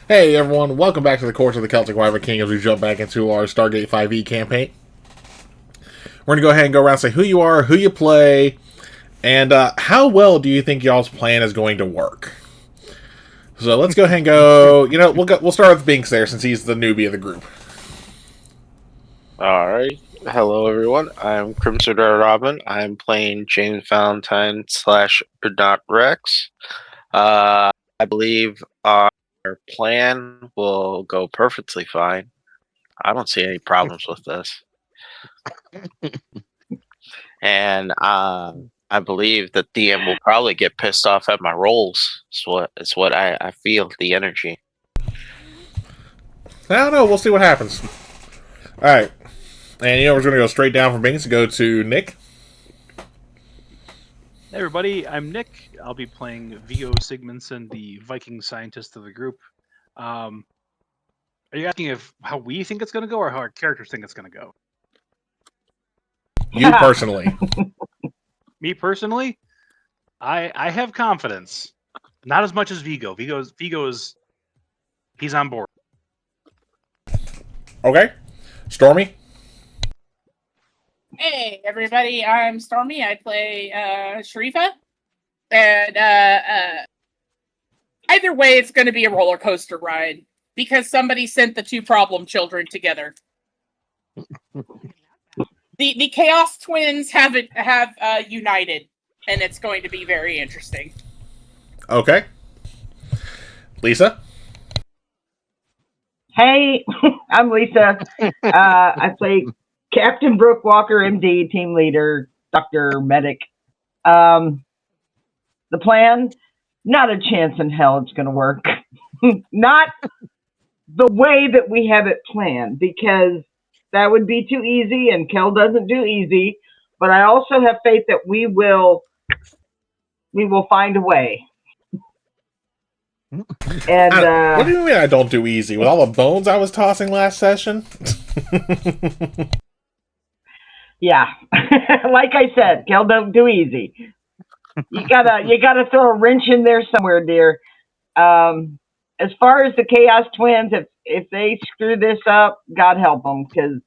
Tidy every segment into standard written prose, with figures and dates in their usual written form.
Hey everyone, welcome back to the Course of the Celtic Wyvern King as we jump back into our Stargate 5e campaign. We're going to go ahead and go around and say who you are, who you play, and how well do you think y'all's plan is going to work. So let's go ahead and go, we'll start with Binks there since he's the newbie of the group. Alright. Hello, everyone. I'm Crimson Red Robin. I'm playing James Valentine slash Not Rex. I believe our plan will go perfectly fine. I don't see any problems with this. And I believe that DM will probably get pissed off at my rolls. It's what I feel, the energy. I don't know, we'll see what happens. Alright, and we're going to go straight down from Binks and go to Nick. Hey everybody, I'm Nick. I'll be playing Viggo Sigmundson, the Viking scientist of the group. Are you asking how we think it's going to go, or how our characters think it's going to go? You personally. Me personally, I have confidence. Not as much as Viggo. Viggo's he's on board. Okay. Stormy? Hey everybody, I'm Stormy. I play Sharifa, and either way, it's going to be a roller coaster ride because somebody sent the two problem children together. The Chaos Twins have united, and it's going to be very interesting. Okay. Lisa? Hey, I'm Lisa. I play Captain Brooke Walker, MD, team leader, Dr. Medic. The plan, not a chance in hell it's going to work. Not the way that we have it planned, because that would be too easy, and Kel doesn't do easy. But I also have faith that we will find a way. And what do you mean I don't do easy? With all the bones I was tossing last session? Yeah. Like I said, Kel don't do easy. You gotta throw a wrench in there somewhere, dear. As far as the Chaos Twins, if they screw this up, God help them, because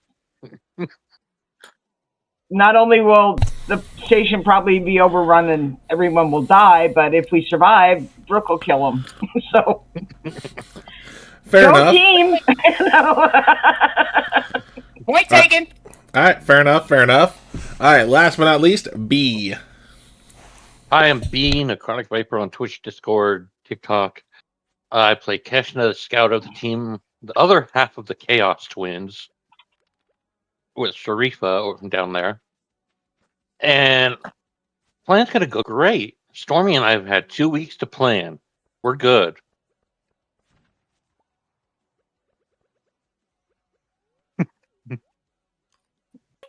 not only will the station probably be overrun and everyone will die, but if we survive, Brooke will kill them. So, Fair enough. Team. Point taken. All right, fair enough. All right, last but not least, B. I am Bean, a Chronic Viper on Twitch, Discord, TikTok. I play Keshna, the scout of the team, the other half of the Chaos Twins, with Sharifa down there. And plan's going to go great. Stormy and I have had 2 weeks to plan. We're good.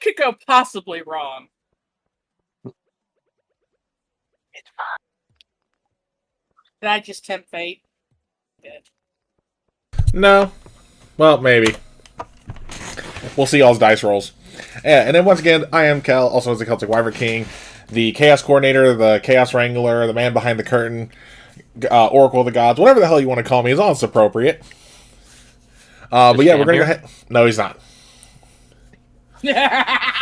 Could go possibly wrong. It's fine. Did I just tempt fate? Good. No. Well, maybe. We'll see y'all's dice rolls. Yeah, and then once again, I am Cal, also as the Celtic Wyvern King, the Chaos Coordinator, the Chaos Wrangler, the man behind the curtain, Oracle of the Gods, whatever the hell you want to call me, as long as it's appropriate. But yeah, we're going to go ahead. No, he's not. I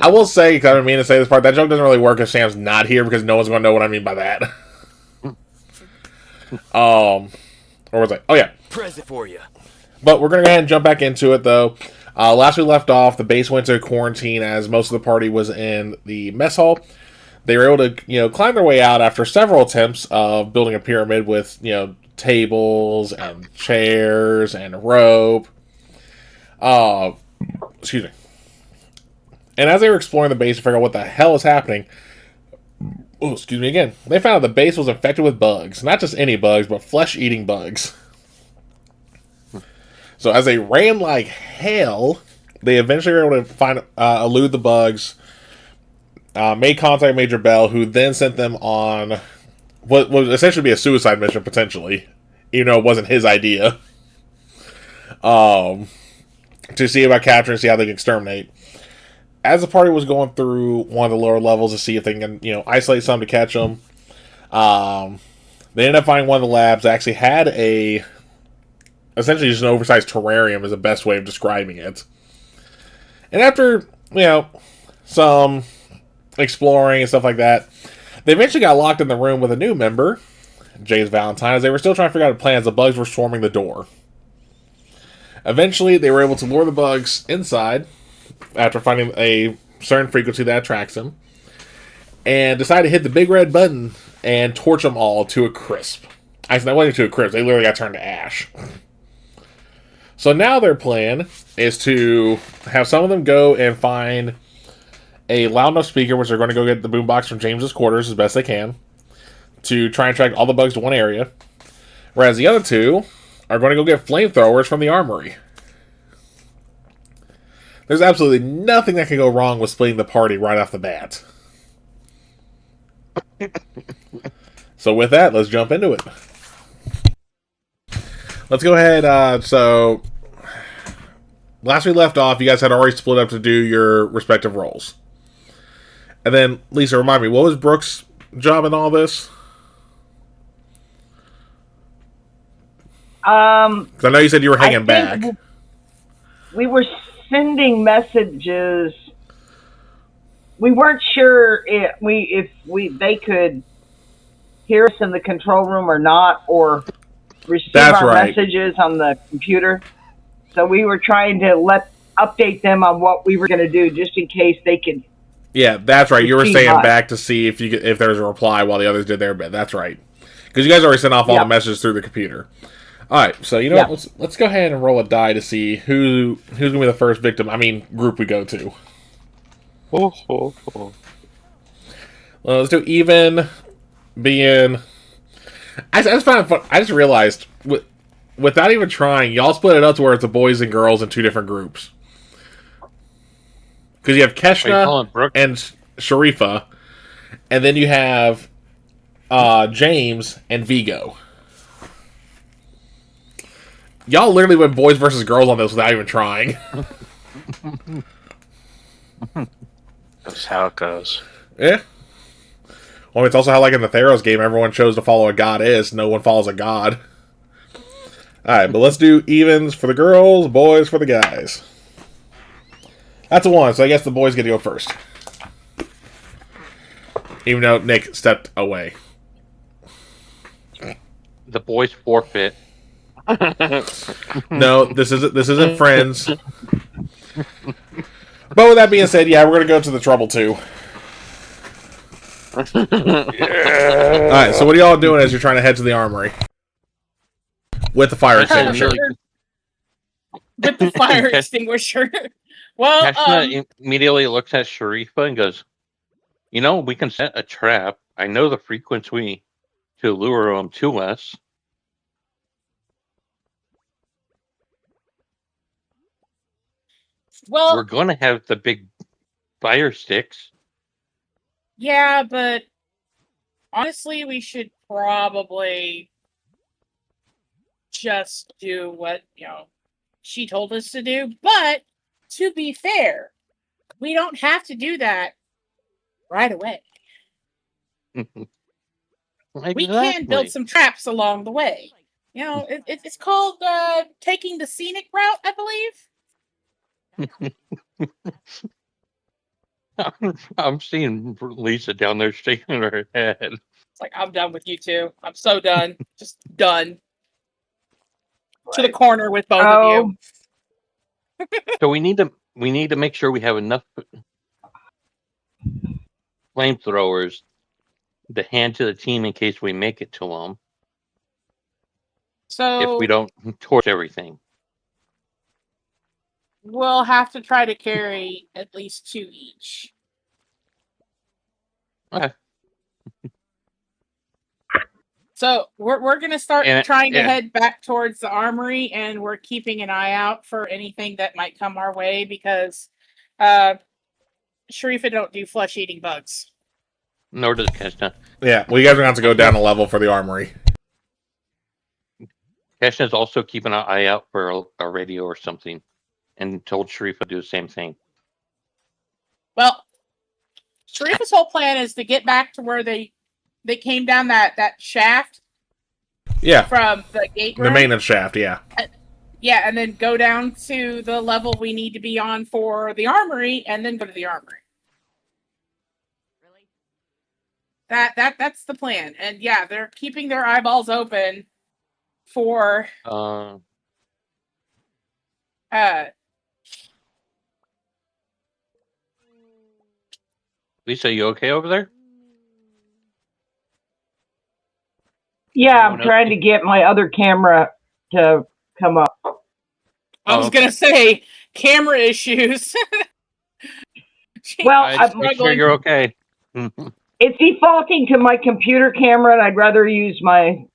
will say, because I didn't mean to say this part, that joke doesn't really work if Sam's not here, because no one's going to know what I mean by that. Or was I? Oh, yeah. Present for you. But we're going to go ahead and jump back into it, though. Last we left off, the base went to quarantine as most of the party was in the mess hall. They were able to, climb their way out after several attempts of building a pyramid with, tables and chairs and rope. Excuse me. And as they were exploring the base to figure out what the hell is happening, excuse me again, they found out the base was infected with bugs. Not just any bugs, but flesh-eating bugs. So as they ran like hell, they eventually were able to elude the bugs, made contact with Major Bell, who then sent them on what would essentially be a suicide mission, potentially, even though it wasn't his idea, to see about capturing, see how they can exterminate. As the party was going through one of the lower levels to see if they can, isolate some to catch them, They ended up finding one of the labs that actually had essentially just an oversized terrarium is the best way of describing it. And after, some exploring and stuff like that, they eventually got locked in the room with a new member, James Valentine, as they were still trying to figure out a plan as the bugs were swarming the door. Eventually, they were able to lure the bugs inside after finding a certain frequency that attracts them, and decided to hit the big red button and torch them all to a crisp. I said, that wasn't to a crisp, they literally got turned to ash. So now their plan is to have some of them go and find a loud enough speaker, which they're going to go get the boombox from James's quarters as best they can, to try and track all the bugs to one area. Whereas the other two are going to go get flamethrowers from the armory. There's absolutely nothing that can go wrong with splitting the party right off the bat. So with that, let's jump into it. Let's go ahead. So, last we left off, you guys had already split up to do your respective roles. And then, Lisa, remind me, what was Brooke's job in all this? Because I know you said you were hanging back. We were sending messages. We weren't sure if they could hear us in the control room or not, or receive our messages on the computer. So we were trying to update them on what we were going to do, just in case they could. Yeah, that's right. You were staying back to see if there was a reply while the others did their bit. That's right, because you guys already sent off all the messages through the computer. All right, so what? Let's go ahead and roll a die to see who's going to be the first victim. I mean, group we go to. Let's do even being. I just found it fun. I just realized without even trying, y'all split it up to where it's the boys and girls in two different groups. Because you have Keshna and Sharifa, and then you have James and Vigo. Y'all literally went boys versus girls on this without even trying. That's how it goes. Yeah. Well, it's also how, like in the Theros game, everyone chose to follow a goddess. No one follows a god. Alright, but let's do evens for the girls, boys for the guys. That's a 1, so I guess the boys get to go first. Even though Nick stepped away. The boys forfeit. No, this isn't Friends. But with that being said, yeah, we're gonna go to the trouble too. Alright, so what are y'all doing as you're trying to head to the armory? With the fire extinguisher. With the fire extinguisher. Well, Keshna immediately looks at Sharifa and goes, we can set a trap. I know the frequency to lure them to us. Well, we're going to have the big fire sticks. Yeah, but honestly, we should probably just do what, she told us to do. But to be fair, we don't have to do that right away. Exactly. We can build some traps along the way. It's called taking the scenic route, I believe. I'm seeing Lisa down there shaking her head. It's like, I'm done with you two. I'm so done. Just done. To the corner with both of you. So we need to make sure we have enough flamethrowers to hand to the team in case we make it to them. So if we don't torch everything, we'll have to try to carry at least 2 each. Okay. So we're gonna start trying to head back towards the armory, and we're keeping an eye out for anything that might come our way because Sharifa don't do flesh-eating bugs. Nor does Keshna. Yeah, well, you guys are going to have to go down a level for the armory. Keshna's also keeping an eye out for a radio or something, and told Sharifa to do the same thing. Well, Sharifa's whole plan is to get back to where they came down that shaft Yeah, from the gate the room. maintenance shaft. Yeah. Yeah, and then go down to the level we need to be on for the armory, and then go to the armory. Really? That's the plan. And yeah, they're keeping their eyeballs open for Lisa, you okay over there? Yeah, I'm Anyone trying to get my other camera to come up. I was gonna say camera issues. Well, I just make sure you're okay. it's defaulting to my computer camera, and I'd rather use my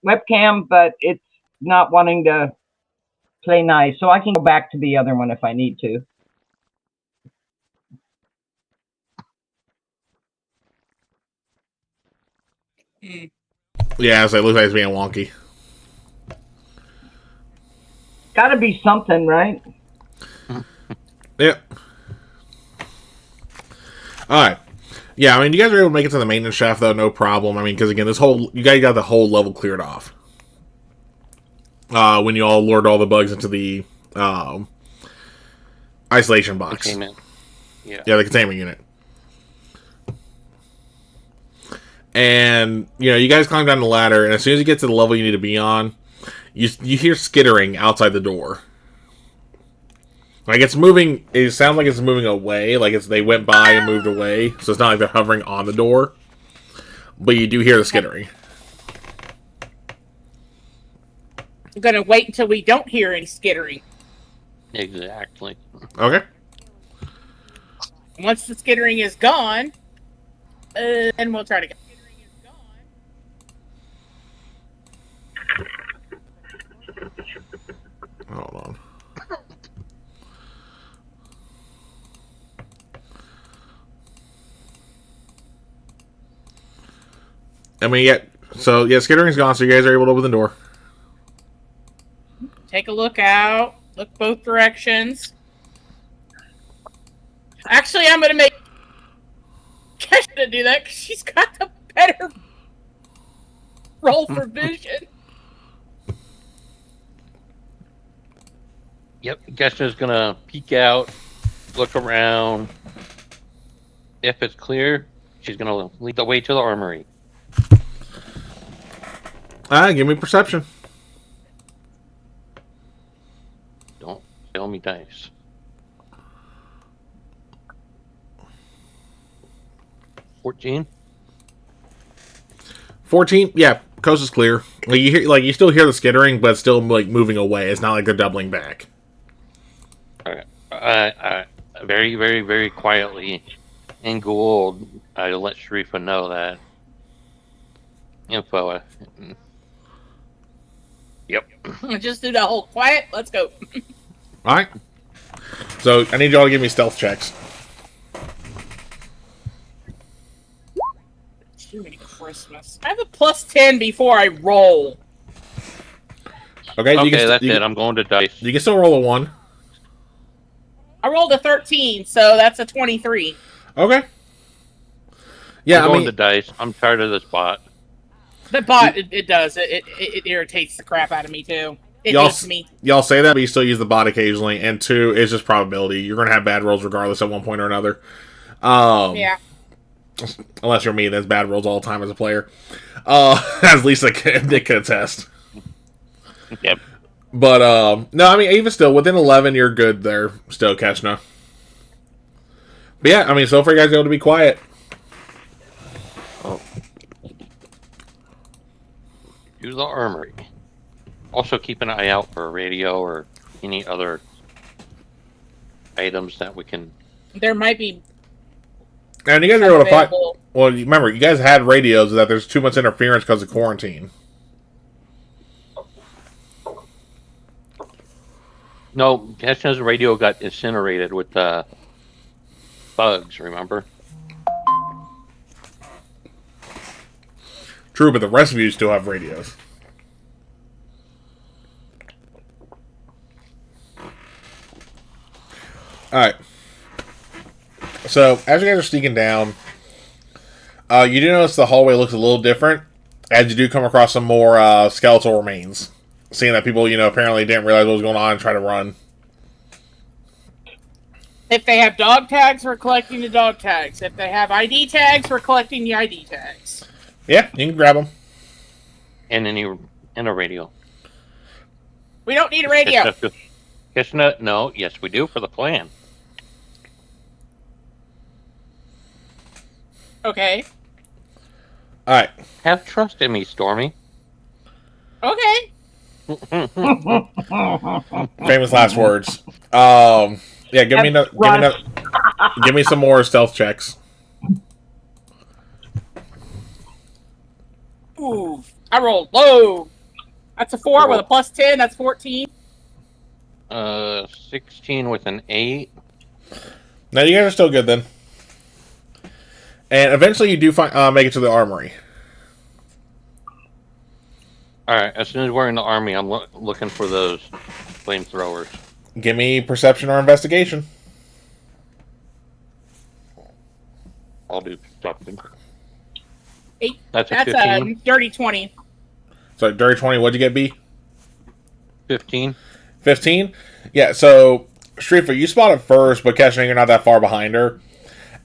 webcam, but it's not wanting to play nice. So I can go back to the other one if I need to. Yeah, so it looks like it's being wonky. Got to be something, right? Yep. Alright. Yeah, I mean, you guys are able to make it to the maintenance shaft, though, no problem. I mean, because, again, you guys got the whole level cleared off. When you all lured all the bugs into the isolation box. Containment. Yeah, the containment unit. And, you guys climb down the ladder, and as soon as you get to the level you need to be on, you hear skittering outside the door. Like, it's moving, it sounds like it's moving away, like they went by and moved away, so it's not like they're hovering on the door. But you do hear the skittering. I'm gonna wait until we don't hear any skittering. exactly. Okay. Once the skittering is gone, then we'll try to go. Hold on. I mean, skittering's gone, so you guys are able to open the door. Take a look out. Look both directions. Actually, I'm gonna make Kesha do that because she's got the better roll for vision. Yep, Geshna's gonna peek out, look around. If it's clear, she's gonna lead the way to the armory. Give me perception. Don't fail me dice. 14. 14. Yeah, coast is clear. Like you still hear the skittering, but it's still like moving away. It's not like they're doubling back. Okay. Very, very, very quietly, in Gould, I let Sharifa know that info. Yep. Just do that whole quiet. Let's go. All right. So I need y'all to give me stealth checks. Jiminy Christmas. I have a +10 before I roll. Okay. That's it. I'm going to dice. You can still roll a 1. I rolled a 13, so that's a 23. Okay. Yeah, I'm going to dice. I'm tired of this bot. The bot, it does. It irritates the crap out of me, too. It hates me. Y'all say that, but you still use the bot occasionally. And 2, it's just probability. You're going to have bad rolls regardless at one point or another. Yeah. Unless you're me, that's bad rolls all the time as a player. As Lisa Nick can attest. Yep. But, no, I mean, even still, within 11, you're good there, still, Keshna. But yeah, I mean, so far you guys are able to be quiet. Oh. To the armory. Also keep an eye out for a radio or any other items that we can... There might be... And you guys are able to find... Well, remember, you guys had radios that there's too much interference because of quarantine. No, Keshna's radio got incinerated with bugs, remember? True, but the rest of you still have radios. Alright. So, as you guys are sneaking down, you do notice the hallway looks a little different. as you do come across some more skeletal remains, seeing that people, apparently didn't realize what was going on and try to run. If they have dog tags, we're collecting the dog tags. If they have ID tags, we're collecting the ID tags. Yeah, you can grab them. And a radio. We don't need a radio. Chestnut, no, yes, we do for the plan. Okay. All right. Have trust in me, Stormy. Okay. Famous last words. Yeah, give me some more stealth checks. Ooh, I rolled low. That's a 4 with a plus 10. That's 14. 16 with an 8. Now you guys are still good then. And eventually you do make it to the armory. All right, as soon as we're in the army, I'm looking for those flamethrowers. Give me perception or investigation. I'll do perception. 8. That's a That's 15. a dirty 20. So dirty 20, what'd you get, B? 15. 15? Yeah, so Shrifa, you spot it first, but Keshna, you're not that far behind her.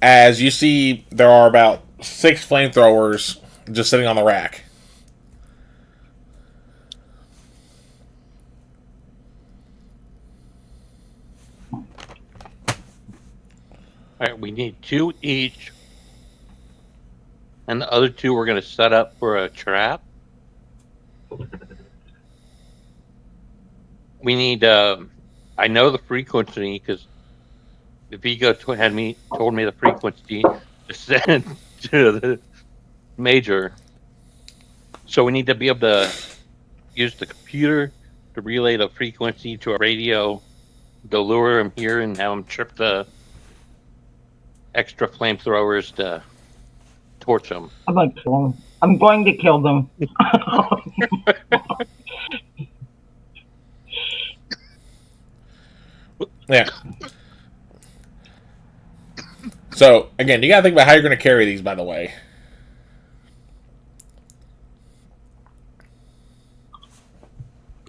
As you see, there are about 6 flamethrowers just sitting on the rack. All right, we need 2 each. And the other 2 we're going to set up for a trap. We need, I know the frequency because Vigo told me the frequency to send to the major. So we need to be able to use the computer to relay the frequency to a radio, to lure him here and have him trip the extra flamethrowers to torch them. I'm going to kill them. I'm going to kill them. Yeah. So, again, you gotta think about how you're gonna carry these, by the way.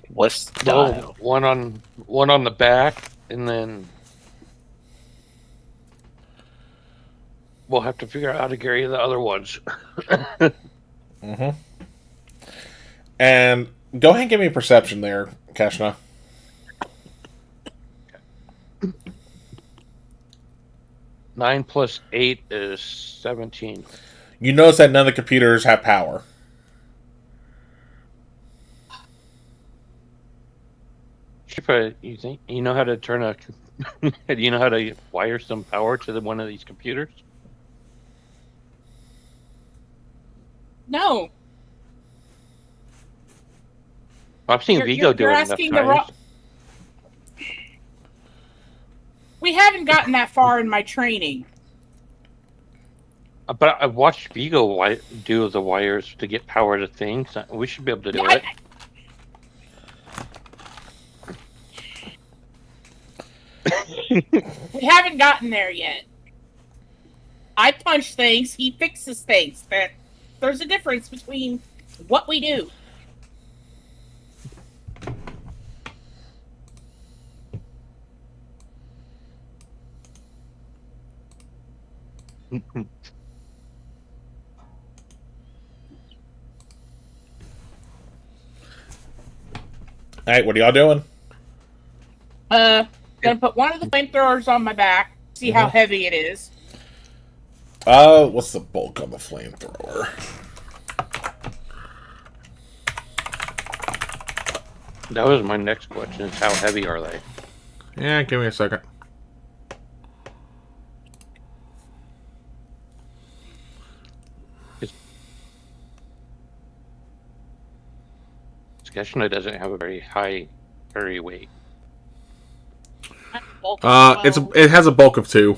What style? One on the back, and then we'll have to figure out how to carry the other ones. Mm-hmm. And go ahead and give me a perception there, Keshna. Nine plus 8 is 17. You notice that none of the computers have power. Shifa, you think you know how to turn a? Do you know how to wire some power to one of these computers? No. I've seen Vigo do you're it enough asking times. We haven't gotten that far in my training. But I've watched Vigo do the wires to get power to things. We should be able to do it. We haven't gotten there yet. I punch things, he fixes things. There's a difference between what we do. Alright, what are y'all doing? Gonna put one of the flamethrowers on my back, see how heavy it is. What's the bulk on the flamethrower? That was my next question: is how heavy are they? Yeah, give me a second. Skeshna doesn't have a very high carry weight. It has a bulk of 2.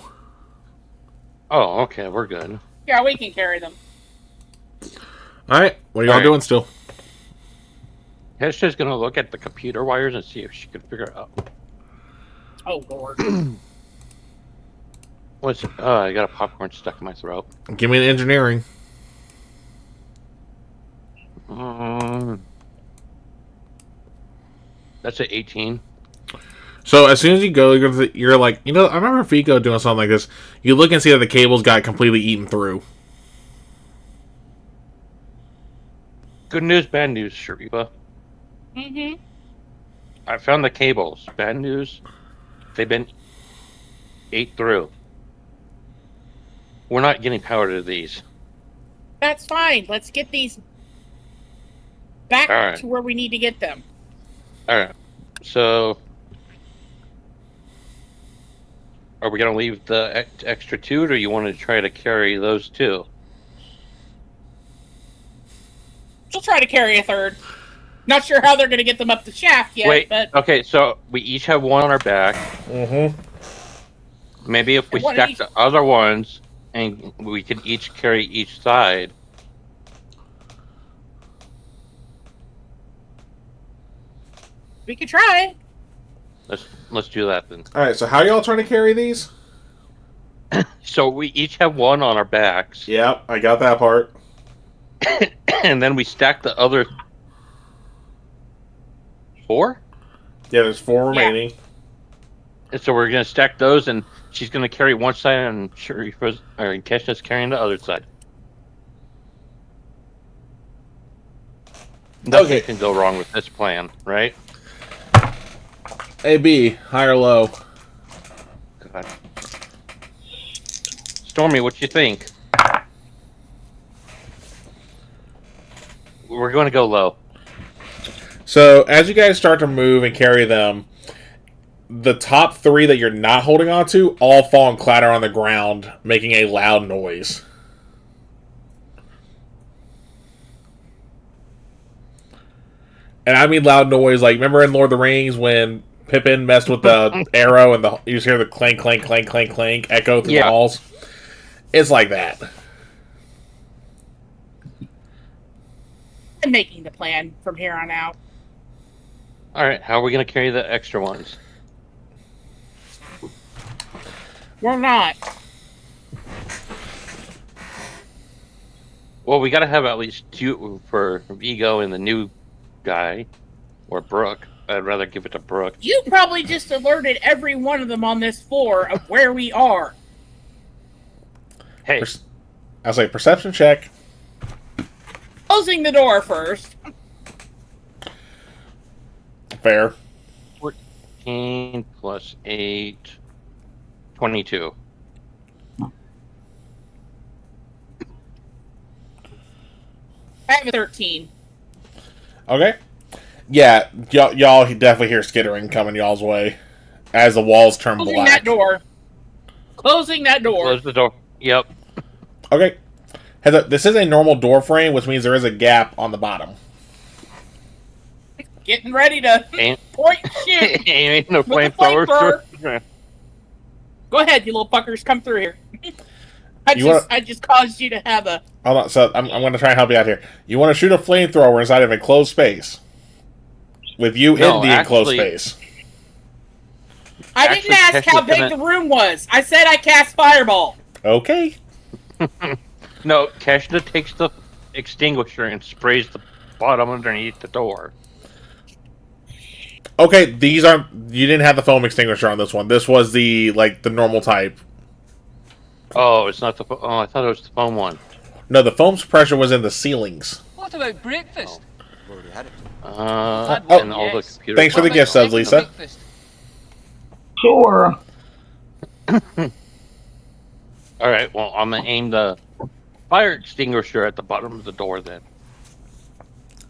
Oh, okay, we're good. Yeah, we can carry them. Alright, what are y'all doing still? Heshna's gonna look at the computer wires and see if she can figure it out. Oh Lord. What's I got a popcorn stuck in my throat. Give me an engineering. That's at 18. So as soon as you go, you're like, I remember Fico doing something like this. You look and see that the cables got completely eaten through. Good news, bad news, Sharifa. Mm-hmm. I found the cables. Bad news, they've been ate through. We're not getting power to these. That's fine. Let's get these back All right. to where we need to get them. All right. So, are we going to leave the extra two, or you want to try to carry those two? She'll try to carry a third. Not sure how they're going to get them up the shaft yet, Wait. but Okay, so we each have one on our back. Mm-hmm. Maybe if we And one stack each. the other ones, and we can each carry each side. We could try. Let's do that then. All right. So how y'all trying to carry these? So we each have one on our backs, Yep, I got that part. and then we stack the other 4. Yeah, there's 4 remaining. And so we're gonna stack those, and she's gonna carry one side, and Keshna's carrying the other side. Nothing can go wrong with this plan, right? AB, high or low? God. Stormy, what you think? We're going to go low. So as you guys start to move and carry them, the top 3 that you're not holding on to all fall and clatter on the ground, making a loud noise. And I mean loud noise, like, remember in Lord of the Rings when Pippin messed with the arrow and you just hear the clank, clank, clank, clank, clank echo through the halls? It's like that. I'm making the plan from here on out. All right, how are we going to carry the extra ones? We're not. Well, we got to have at least 2 for Vigo and the new guy, or Brooke. I'd rather give it to Brooke. You probably just alerted every one of them on this floor of where we are. Hey, I'll say perception check. Closing the door first. Fair. 14 plus 8, 22. I have a 13. Okay. Yeah, y'all definitely hear skittering coming y'all's way as the walls turn Closing black. that door. Closing that door. Close the door. Yep. Okay. This is a normal door frame, which means there is a gap on the bottom. Getting ready to point and shoot. Ain't no With the flamethrower. Go ahead, you little fuckers. Come through here. I just caused you to have a... Hold on, so I'm going to try and help you out here. You want to shoot a flamethrower inside of an enclosed space. With you in the enclosed space. I didn't ask how big the room was. I said I cast Fireball. Okay. No, Keshna takes the extinguisher and sprays the bottom underneath the door. Okay, these aren't... You didn't have the foam extinguisher on this one. This was the normal type. Oh, it's not the... Oh, I thought it was the foam one. No, the foam suppressor was in the ceilings. What about breakfast? And I'd all want the yes. computer... Thanks for the What gift about subs, Lisa. breakfast? Sure. Alright, well, I'm going to aim the fire extinguisher at the bottom of the door then.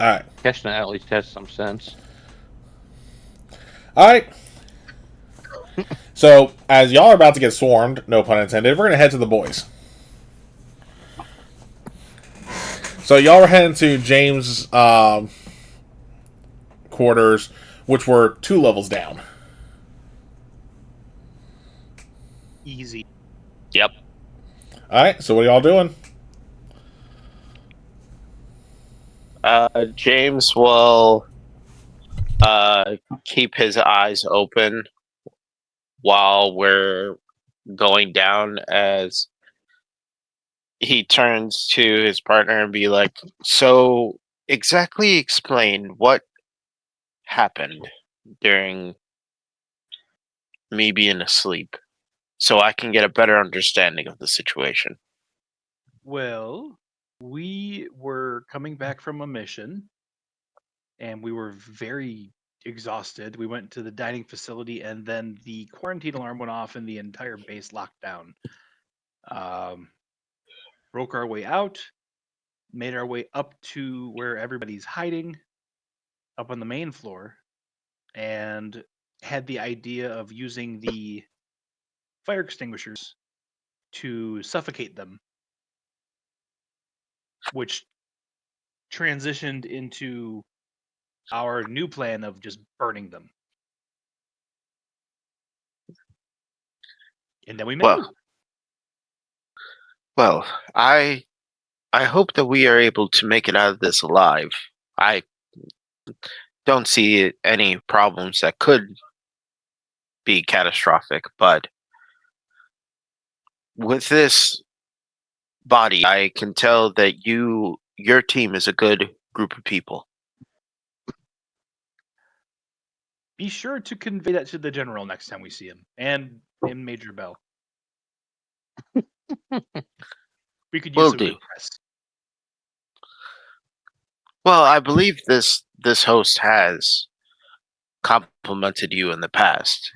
Alright. Keshna at least has some sense. Alright. So, as y'all are about to get swarmed, no pun intended, we're going to head to the boys. So, y'all are heading to James' quarters, which were 2 levels down. Easy. Yep. Alright, so what are y'all doing? James will keep his eyes open while we're going down, as he turns to his partner and be like, so exactly explain what happened. during me being asleep so I can get a better understanding of the situation. Well, we were coming back from a mission and we were very exhausted. We went to the dining facility and then the quarantine alarm went off and the entire base locked down. Broke our way out, made our way up to where everybody's hiding, up on the main floor, and had the idea of using the fire extinguishers to suffocate them, which transitioned into our new plan of just burning them. And then we made Well, well, I hope that we are able to make it out of this alive. I don't see any problems that could be catastrophic, but with this body, I can tell that your team is a good group of people. Be sure to convey that to the general next time we see him, and in Major Bell. We could use Will some do. good press. Well, I believe this host has complimented you in the past,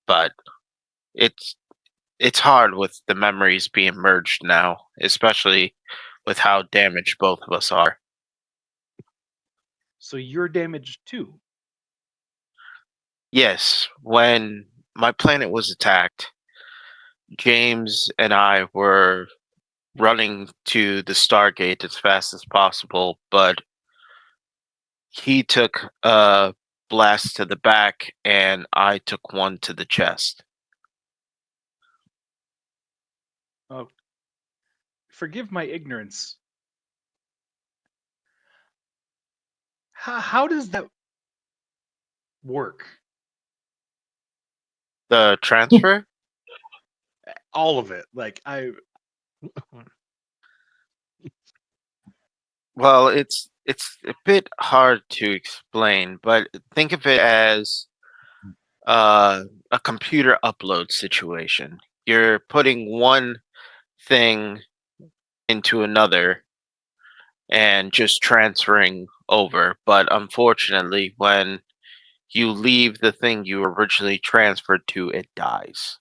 but it's hard with the memories being merged now, especially with how damaged both of us are. So you're damaged too. Yes, when my planet was attacked, James and I were running to the Stargate as fast as possible, but he took a blast to the back and I took one to the chest. Forgive my ignorance. How does that work? The transfer? All of it. Well, it's a bit hard to explain, but think of it as a computer upload situation. You're putting one thing into another and just transferring over, but unfortunately, when you leave the thing you originally transferred to, it dies.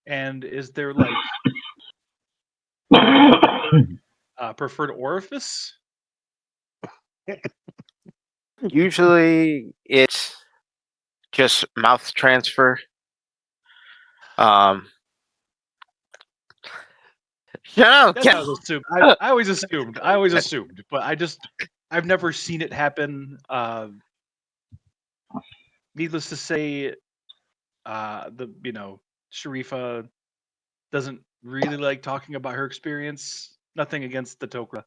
And is there preferred orifice? Usually, it's just mouth transfer. Um, Shut up, That's what I Cal. was assumed. I always assumed. I always assumed, but I've never seen it happen. Needless to say, Sharifa doesn't really like talking about her experience. Nothing against the Tok'ra,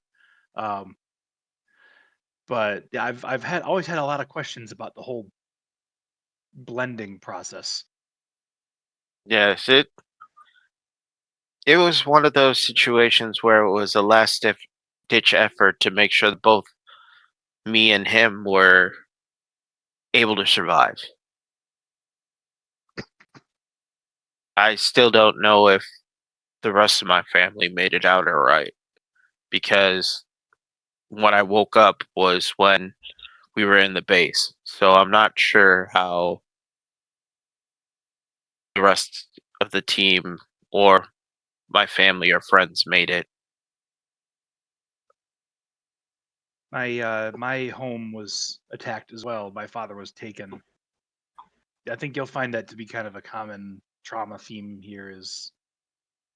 but yeah, I've always had a lot of questions about the whole blending process. Yes, it was one of those situations where it was a last ditch effort to make sure that both me and him were able to survive. I still don't know if the rest of my family made it out all right, because when I woke up was when we were in the base. So I'm not sure how the rest of the team or my family or friends made it. My home was attacked as well. My father was taken. I think you'll find that to be kind of a common trauma theme here is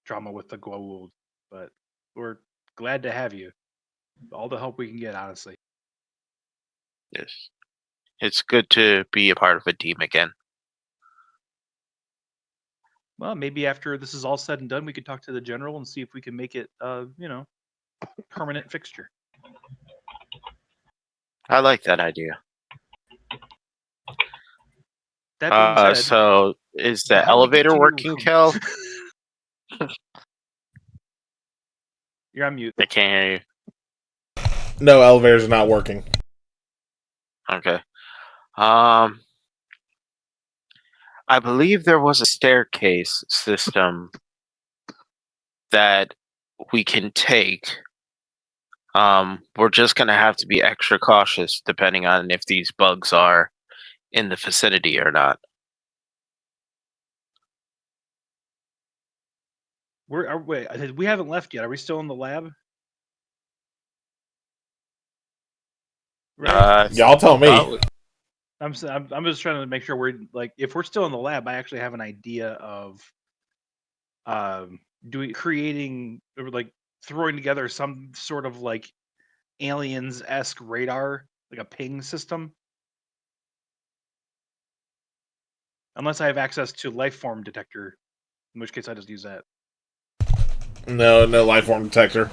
trauma with the Goa'uld. But we're glad to have you. All the help we can get, honestly. Yes. It's good to be a part of a team again. Well, maybe after this is all said and done, we could talk to the general and see if we can make it, permanent fixture. I like that idea. That being said, So is the how we get elevator to your working, room? Kel? You're on mute. I can't hear you. No, elevators are not working. Okay. I believe there was a staircase system that we can take. We're just gonna have to be extra cautious depending on if these bugs are in the vicinity or not. Wait, we haven't left yet. Are we still in the lab? Right. Y'all tell me. I'm just trying to make sure we're like, if we're still in the lab, I actually have an idea of creating or like throwing together some sort of like aliens-esque radar, like a ping system. Unless I have access to life form detector, in which case I just use that. No life form detector.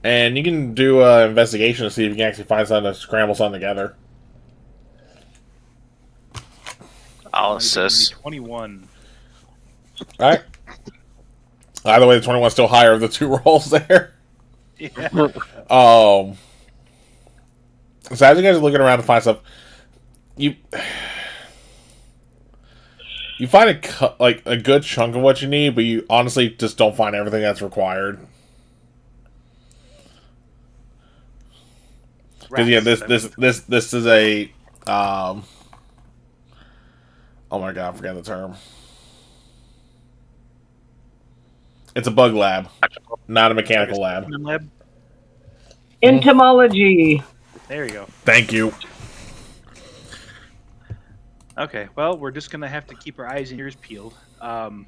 And you can do an investigation to see if you can actually find something to scramble something together. I'll Might be assist. 21. Alright. Either way, the 21's still higher of the two rolls there. Yeah. So as you guys are looking around to find stuff, you find a good chunk of what you need, but you honestly just don't find everything that's required. Because yeah, this is a oh my god, I forgot the term. It's a bug lab, not a mechanical lab. Entomology. There you go. Thank you. Okay, well, we're just gonna have to keep our eyes and ears peeled. And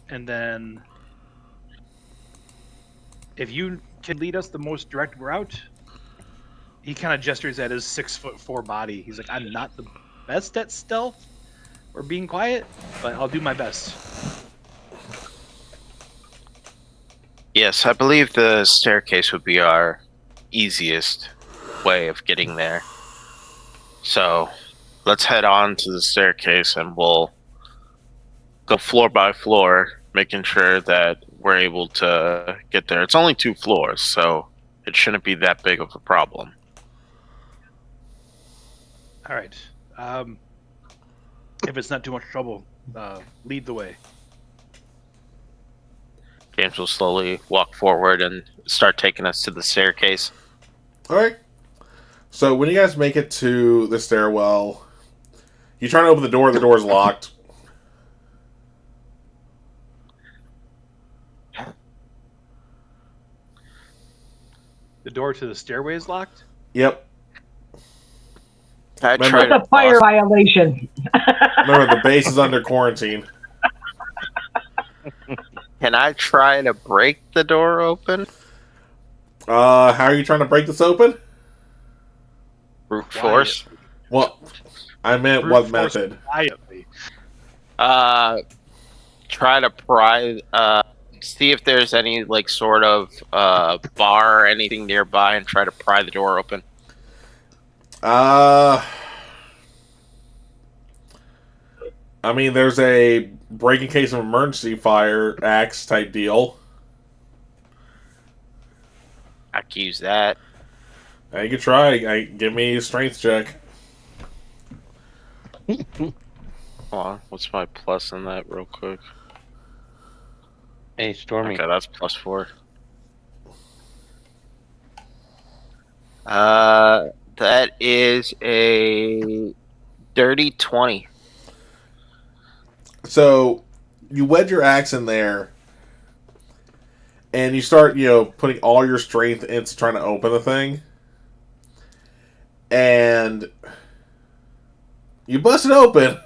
then, if you can lead us the most direct route, he kind of gestures at his 6'4" body. He's like, "I'm not the best at stealth or being quiet, but I'll do my best." Yes, I believe the staircase would be our easiest way of getting there. So let's head on to the staircase and we'll go floor by floor, making sure that we're able to get there. It's only 2 floors, so it shouldn't be that big of a problem. All right. If it's not too much trouble, lead the way. James will slowly walk forward and start taking us to the staircase. Alright. So when you guys make it to the stairwell, you try to open the door's locked. The door to the stairway is locked? Yep. That's That's a fire violation. Remember, the base is under quarantine. Can I try to break the door open? How are you trying to break this open? Brute force? Well, I meant Brute what force method? quietly. Try to pry, see if there's any, like, sort of, bar or anything nearby and try to pry the door open. I mean, there's a break in case of emergency fire axe type deal. I can use that. You can try. Give me a strength check. Hold on, what's my plus in that real quick? Hey, Stormy. Okay, that's +4. That is a dirty 20. So, you wedge your axe in there, and you start, putting all your strength into trying to open the thing. And you bust it open.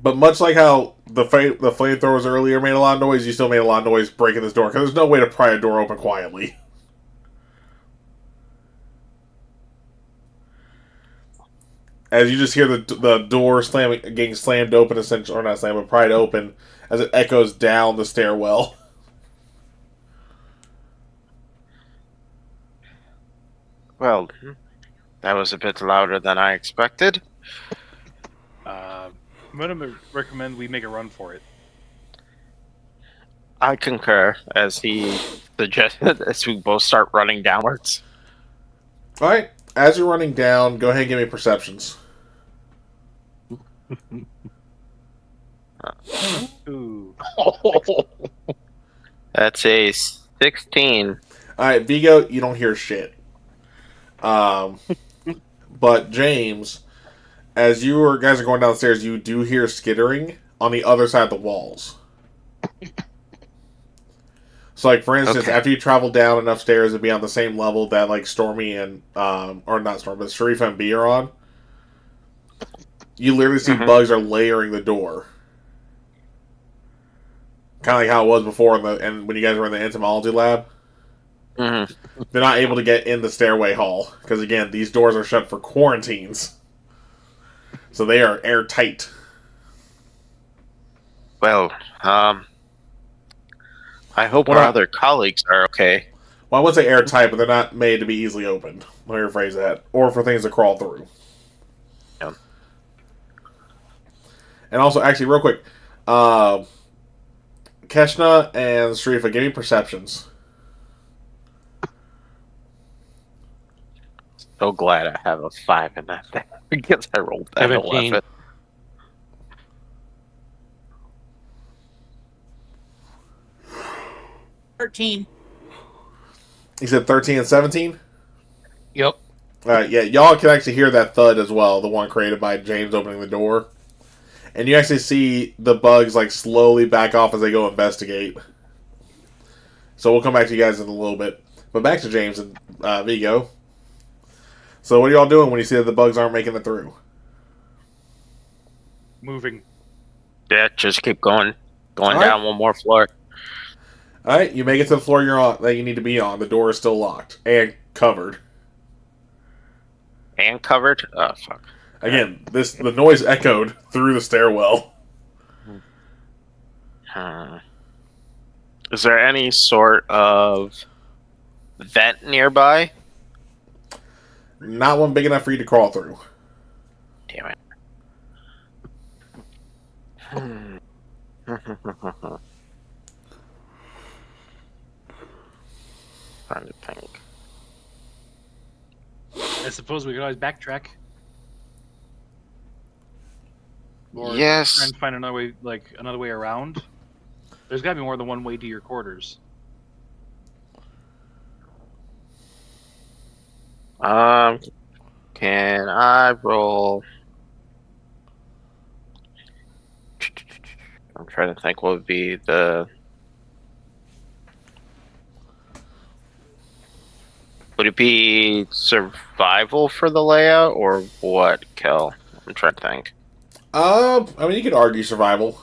But much like how the flamethrowers earlier made a lot of noise, you still made a lot of noise breaking this door, because there's no way to pry a door open quietly. As you just hear the door getting slammed open, essentially, or not slammed, but pried open, as it echoes down the stairwell. Well, that was a bit louder than I expected. I'm going to recommend we make a run for it. I concur, as he suggested, as we both start running downwards. All right. As you're running down, go ahead and give me perceptions. Ooh. That's a 16. All right, Vigo, you don't hear shit. But James, as you guys are going downstairs, you do hear skittering on the other side of the walls. So, like, for instance, Okay. after you travel down enough stairs to be on the same level that, like, Stormy and, or not Stormy, but Sharif and B are on, you literally see bugs are layering the door. Kind of like how it was before and when you guys were in the entomology lab. Mm-hmm. They're not able to get in the stairway hall. Because, again, these doors are shut for quarantines. So they are airtight. Well, I hope Well, our not- other colleagues are okay. Well, I wouldn't say airtight, but they're not made to be easily opened. Let me rephrase that. Or for things to crawl through. Yeah. And also, actually, real quick, Keshna and Sharifa, give me perceptions. So glad I have a 5 in that thing. Because I rolled that 17. 11. $13. You said 13 and 17? Yep. Yeah, y'all can actually hear that thud as well, the one created by James opening the door. And you actually see the bugs like slowly back off as they go investigate. So we'll come back to you guys in a little bit. But back to James and Vigo. So what are y'all doing when you see that the bugs aren't making it through? Moving. Yeah, just keep going. Going All right. down one more floor. Alright, you make it to the floor you're on that you need to be on. The door is still locked. And covered. And covered? Oh, fuck. Again, the noise echoed through the stairwell. Is there any sort of vent nearby? Not one big enough for you to crawl through. Damn it. Trying to think. I suppose we could always backtrack. Or try Yes. and find another way, like another way around. There's got to be more than one way to your quarters. Can I roll? I'm trying to think what would be the. Would it be survival for the layout or what, Kel? I'm trying to think. I mean, you could argue survival.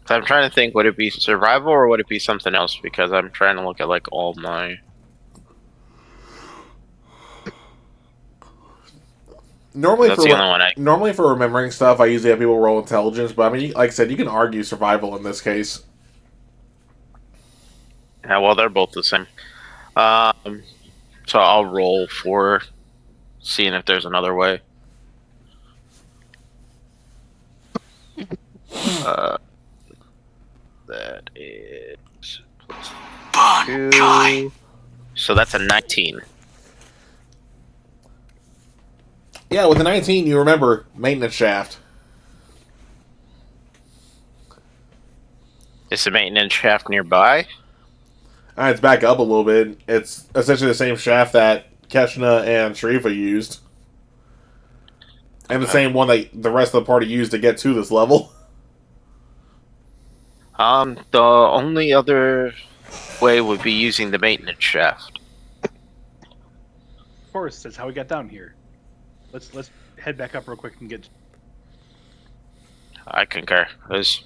So I'm trying to think, would it be survival or would it be something else? Because I'm trying to look at like all my. Normally That's the only one I. normally for remembering stuff, I usually have people roll intelligence. But I mean, like I said, you can argue survival in this case. Yeah, well, they're both the same. So I'll roll for seeing if there's another way. That is plus 2. So that's a 19. Yeah, with the 19, you remember maintenance shaft. Is the maintenance shaft nearby? It's back up a little bit. It's essentially the same shaft that Keshna and Sharifa used. And the same one that the rest of the party used to get to this level. The only other way would be using the maintenance shaft. Of course, that's how we got down here. Let's head back up real quick and get. I concur. Those,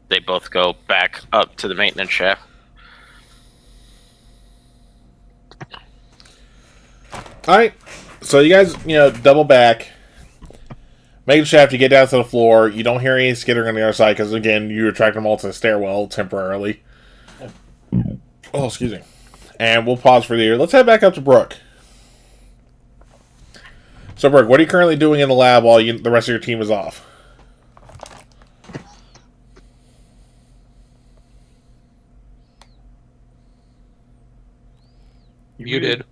they both go back up to the maintenance shaft. Alright, so you guys, double back. Make the shaft, you get down to the floor. You don't hear any skittering on the other side because, again, you attract them all to the stairwell temporarily. Oh, excuse me. And we'll pause for the year. Let's head back up to Brooke. So, Brooke, what are you currently doing in the lab while the rest of your team is off? You did.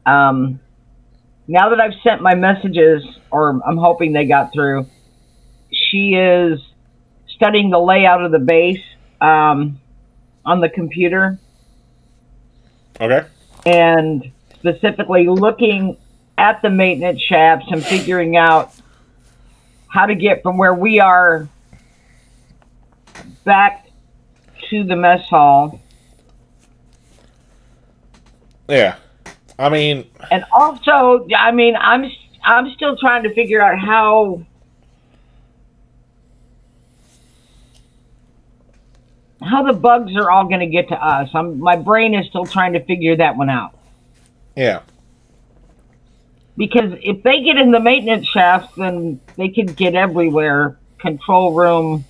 Now that I've sent my messages, or I'm hoping they got through, she is studying the layout of the base on the computer Okay. and specifically looking at the maintenance shafts and figuring out how to get from where we are back to the mess hall. Yeah. I mean, And also, I mean, I'm still trying to figure out how the bugs are all going to get to us. My brain is still trying to figure that one out. yeah. Because if they get in the maintenance shafts, then they could get everywhere. Control room.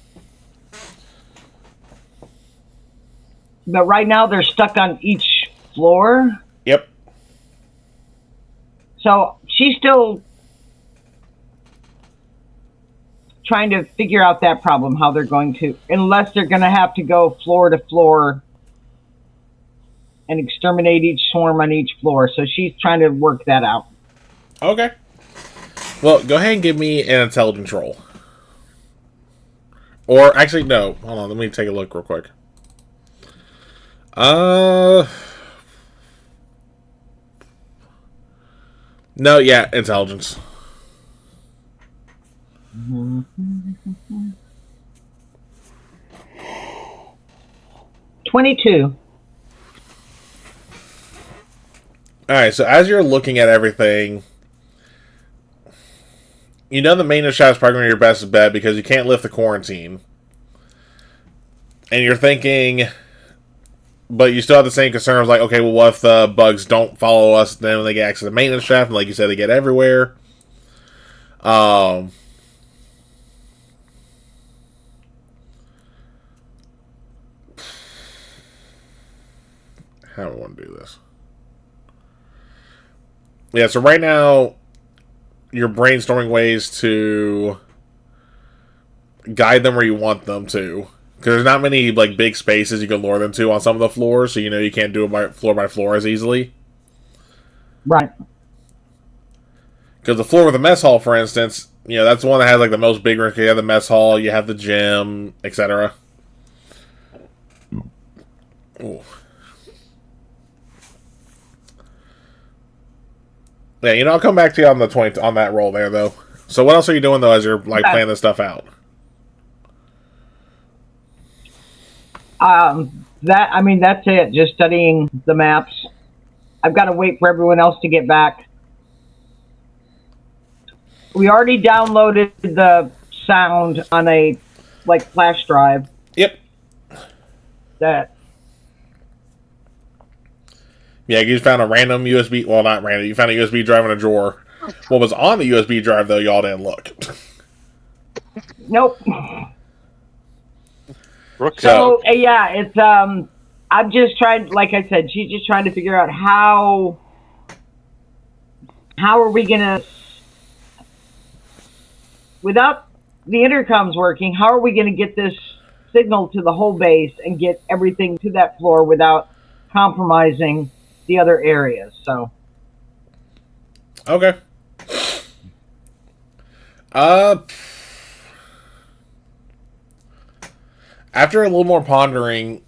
But right now they're stuck on each floor. Yep. So she's still trying to figure out that problem, how they're going to, unless they're going to have to go floor to floor and exterminate each swarm on each floor. So she's trying to work that out. Okay. Well, go ahead and give me an intelligence roll. Or, actually, no. Hold on, let me take a look real quick. No, yeah, intelligence. 22. Alright, so as you're looking at everything, you know the maintenance shop is probably your best bet because you can't lift the quarantine. And you're thinking, but you still have the same concerns like, okay, well, what if the bugs don't follow us? Then when they get access to the maintenance shaft, and like you said, they get everywhere. How do I want to do this? Yeah, so right now, you're brainstorming ways to guide them where you want them to. Because there's not many like big spaces you can lure them to on some of the floors, so you know you can't do it by floor as easily. Right. Because the floor with the mess hall, for instance, you know, that's the one that has like the most big rooms. You have the mess hall, you have the gym, etc. Ooh. Yeah, you know, I'll come back to you on the 20 on that roll there, though. So, what else are you doing though as you're like planning this stuff out? That's it. Just studying the maps. I've got to wait for everyone else to get back. We already downloaded the sound on a flash drive. Yep. That. Yeah, you just found a random USB. Well, not random. You found a USB drive in a drawer. What was on the USB drive though? Y'all didn't look. Nope. So yeah, it's I'm just trying. Like I said, she's just trying to figure out how are we gonna, without the intercoms working, how are we gonna get this signal to the whole base and get everything to that floor without compromising the other areas? So. okay. After a little more pondering,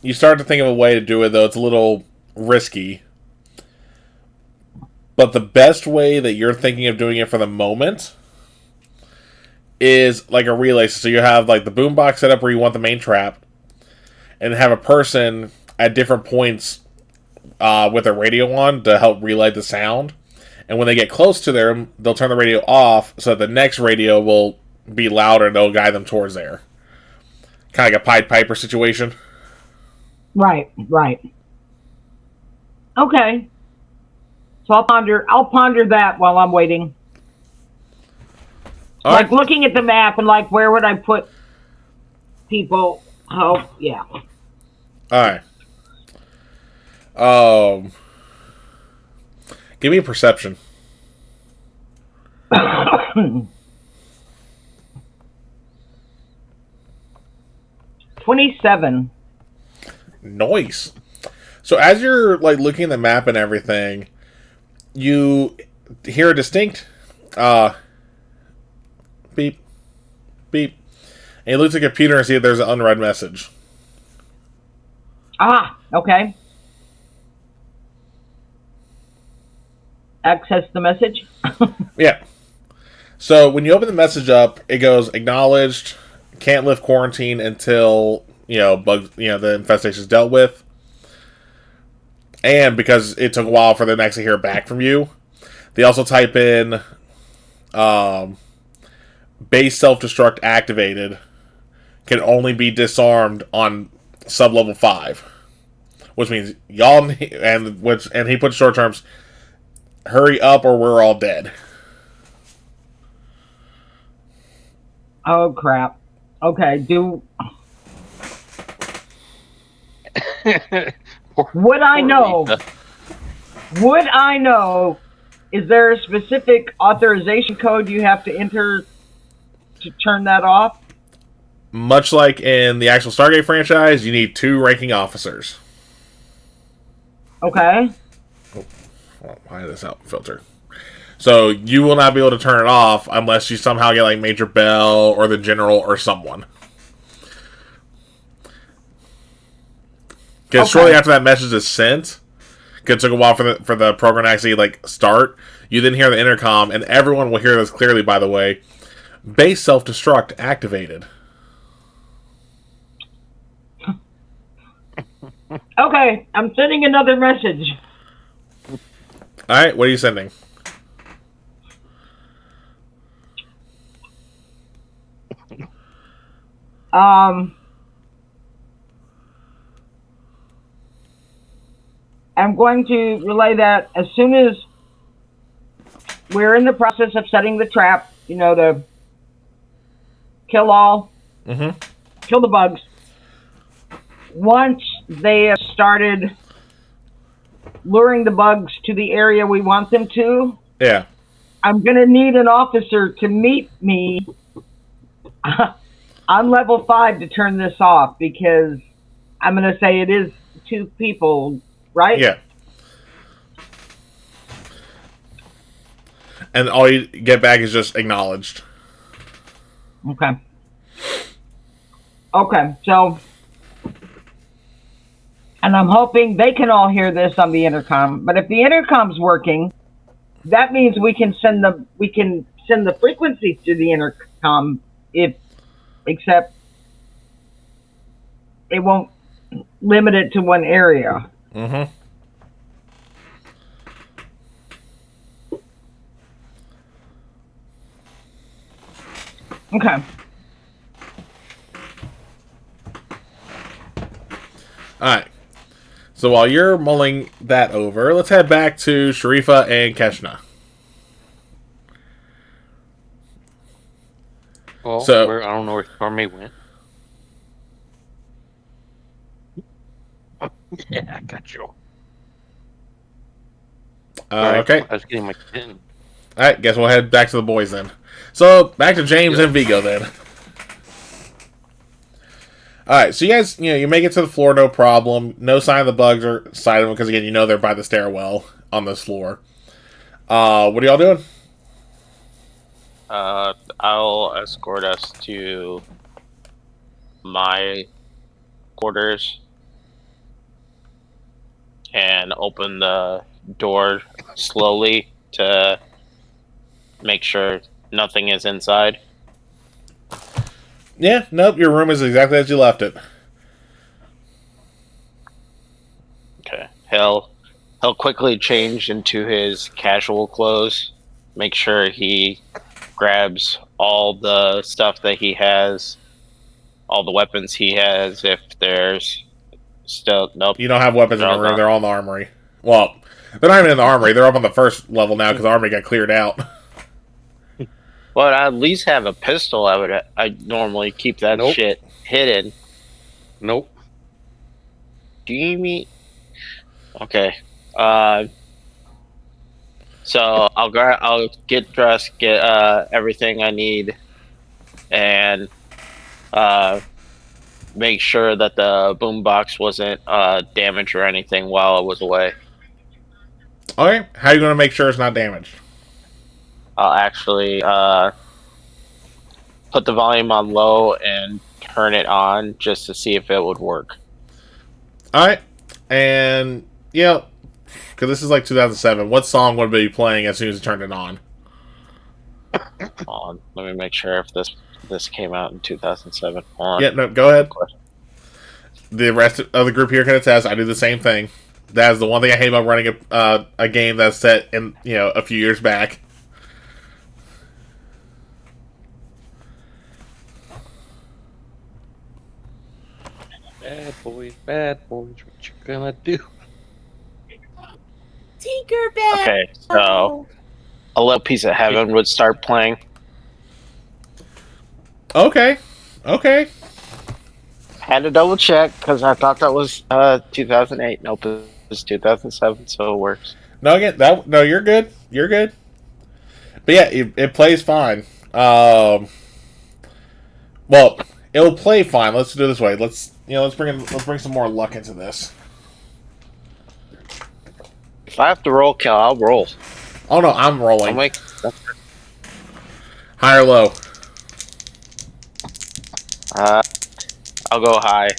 you start to think of a way to do it, though it's a little risky. But the best way that you're thinking of doing it for the moment is like a relay. So you have like the boombox set up where you want the main trap, and have a person at different points with their radio on to help relay the sound. And when they get close to them, they'll turn the radio off so that the next radio will be louder and they'll guide them towards there. Kind of like a Pied Piper situation. Right. Okay. So I'll ponder that while I'm waiting. All like right. looking at the map and like where would I put people? Oh, yeah. All right. Give me a perception. 27. Noise. So as you're like looking at the map and everything, you hear a distinct beep, beep. And you look at the computer and see that there's an unread message. Ah, okay. Access the message. Yeah. So when you open the message up, it goes acknowledged, can't lift quarantine until, bugs, the infestation is dealt with. And because it took a while for them to actually hear back from you, they also type in base self-destruct activated, can only be disarmed on sub-level 5. Which means y'all, and he put short terms, hurry up or we're all dead. Oh crap. Okay, would I know, is there a specific authorization code you have to enter to turn that off? Much like in the actual Stargate franchise, you need 2 ranking officers. Okay. Well, why did this out filter? So you will not be able to turn it off unless you somehow get like Major Bell or the General or someone. Because shortly after that message is sent, because it took a while for the program to actually like start, you then hear the intercom, and everyone will hear this clearly. By the way, base self-destruct activated. Okay, I'm sending another message. All right, what are you sending? I'm going to relay that as soon as we're in the process of setting the trap, to kill all, kill the bugs. Once they have started luring the bugs to the area we want them to, Yeah. I'm going to need an officer to meet me on level 5 to turn this off, because I'm going to say it is 2 people, right? Yeah. And all you get back is just acknowledged. Okay. Okay, so, and I'm hoping they can all hear this on the intercom. But if the intercom's working, that means we can send the frequency to the intercom, except it won't limit it to one area. Mm-hmm. Okay. Alright. So while you're mulling that over, let's head back to Sharifa and Keshna. Well, So- I don't know where Stormy went. Yeah, I got you. Sorry, Okay. I was getting my pen. Alright, guess we'll head back to the boys then. So, back to James and Vigo then. Alright, so you guys, you make it to the floor, no problem. No sign of the bugs or side of them, because again, they're by the stairwell on this floor. What are y'all doing? I'll escort us to my quarters and open the door slowly to make sure nothing is inside. Yeah, nope, your room is exactly as you left it. Okay. He'll quickly change into his casual clothes. Make sure he grabs all the stuff that he has, all the weapons he has. If there's still nope. You don't have weapons in They're your all room, gone. they're all in the armory. Well, they're not even in the armory, they're up on the first level now because the armory got cleared out. Well, I at least have a pistol. I normally keep that Nope. shit hidden. Nope. Do you mean? Okay. So I'll get dressed, get everything I need, and make sure that the boombox wasn't damaged or anything while I was away. Okay, how are you going to make sure it's not damaged? I'll actually put the volume on low and turn it on just to see if it would work. All right, and yeah, because this is like 2007. What song would be playing as soon as you turned it on? Hold on, let me make sure if this came out in 2007. Hold on. Yeah, no, go ahead. The rest of the group here can attest. I do the same thing. That is the one thing I hate about running a game that's set in a few years back. Bad boys, what you gonna do? Tinkerbell. Okay, so a little piece of heaven would start playing. Okay. Had to double check because I thought that was 2008. Nope, it was 2007, so it works. No, again, you're good. You're good. But yeah, it plays fine. Well, it'll play fine. Let's do it this way. Let's bring some more luck into this. If I have to roll, Cal, I'll roll. Oh no, I'm rolling. I'll make High or low? I'll go high.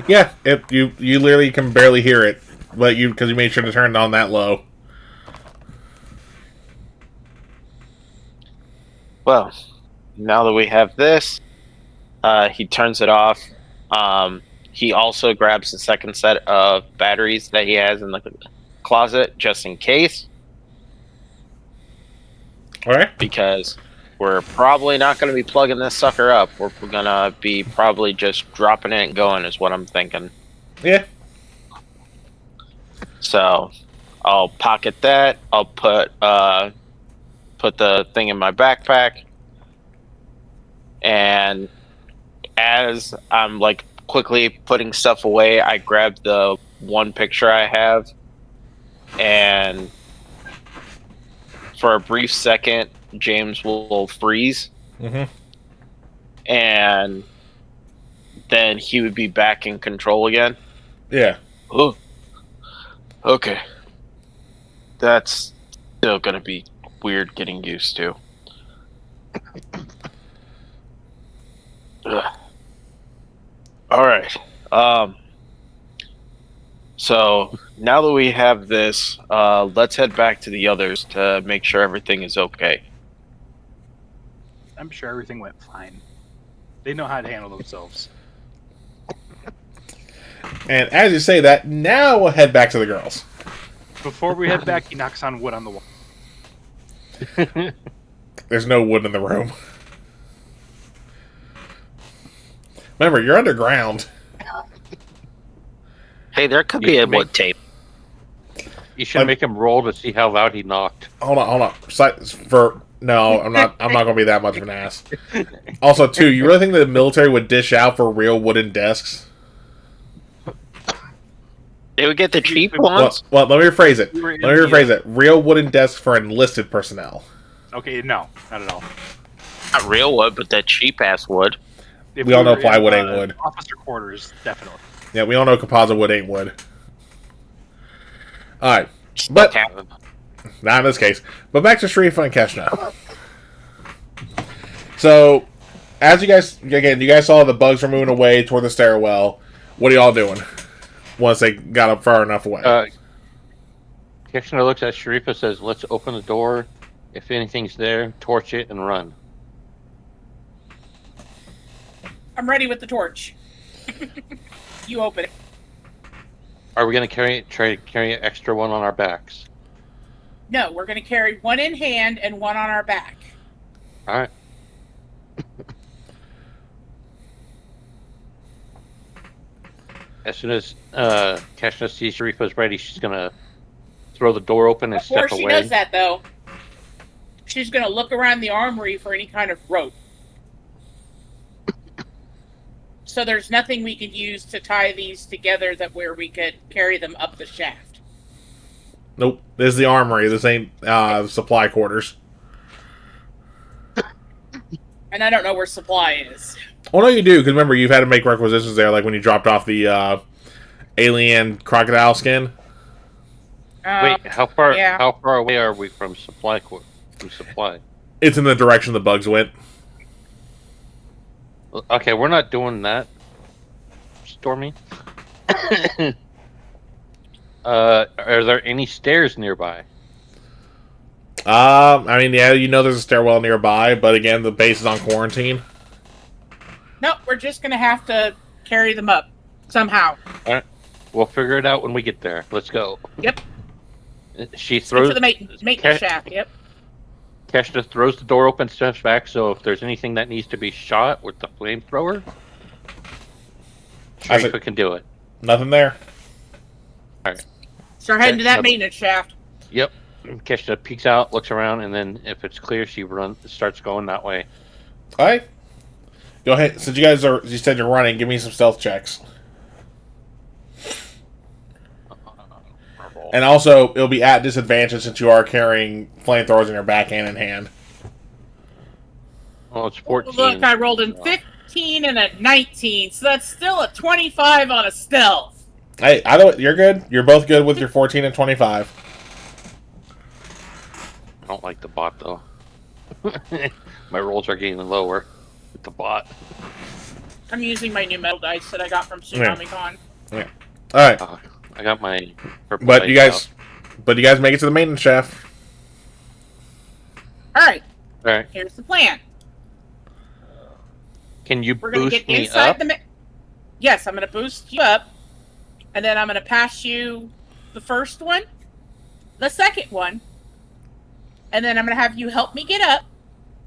Yeah, you literally can barely hear it, but because you made sure to turn it on that low. Well, now that we have this, he turns it off. He also grabs the second set of batteries that he has in the closet just in case. All right. Because we're probably not going to be plugging this sucker up. We're going to be probably just dropping it and going is what I'm thinking. Yeah. So I'll pocket that. I'll put the thing in my backpack. And as I'm like quickly putting stuff away, I grab the one picture I have, and for a brief second, James will freeze, and then he would be back in control again. Yeah. Oh, okay. That's still gonna be weird getting used to. Ugh. All right. So now that we have this, let's head back to the others to make sure everything is okay. I'm sure everything went fine. They know how to handle themselves. And as you say that, now we'll head back to the girls. Before we head back, he knocks on wood on the wall. There's no wood in the room. Remember, you're underground. Hey, there could be a wood tape. You should make him roll to see how loud he knocked. Hold on. No, I'm not going to be that much of an ass. Also, too, you really think the military would dish out for real wooden desks? They would get the cheap ones. Well, let me rephrase it. Real wooden desks for enlisted personnel. Okay, no, not at all. Not real wood, but that cheap ass wood. If We all know were plywood in, ain't wood. Officer quarters, definitely. Yeah, we all know composite wood ain't wood. Alright. But not in this case. But back to Sharifa and Keshna. So, as you guys saw the bugs were moving away toward the stairwell. What are y'all doing? Once they got up far enough away. Keshna looks at Sharifa, says, "Let's open the door. If anything's there, torch it and run." I'm ready with the torch. You open it. Are we going to try to carry an extra one on our backs? No, we're going to carry one in hand and one on our back. All right. As soon as Keshna sees Sharifa's ready, she's going to throw the door open and Before step away. she does that, though, she's going to look around the armory for any kind of rope. So there's nothing we could use to tie these together where we could carry them up the shaft. Nope. This is the armory. This ain't supply quarters. And I don't know where supply is. Well, no, you do, because remember, you've had to make requisitions there, like when you dropped off the alien crocodile skin. Wait, how far? yeah. How far away are we from supply? From supply? It's in the direction the bugs went. Okay, we're not doing that, Stormy. Are there any stairs nearby? I mean, yeah, you know there's a stairwell nearby, but again, the base is on quarantine. Nope, we're just gonna have to carry them up somehow. All right, we'll figure it out when we get there. Let's go. Yep. She Stick throws to the maintenance shaft. Yep. Keshna throws the door open, steps back. So if there's anything that needs to be shot with the flamethrower, Sharika can do it. Nothing there. All right. Start heading to that maintenance shaft. Yep. Keshna peeks out, looks around, and then if it's clear, she starts going that way. All right. Go ahead. Since you said you're running, give me some stealth checks. And also, it'll be at disadvantage since you are carrying flamethrowers in your back and in hand. Oh, it's 14. Look, I rolled a 15 and a 19, so that's still a 25 on a stealth. Hey, you're good. You're both good with your 14 and 25. I don't like the bot, though. My rolls are getting lower with the bot. I'm using my new metal dice that I got from TsunamiCon. Yeah. All right. I got my purple But you dice guys make it to the maintenance shaft. All right. All right. Here's the plan. Can you We're gonna boost get me inside up? Yes, I'm gonna boost you up, and then I'm gonna pass you the first one, the second one, and then I'm gonna have you help me get up,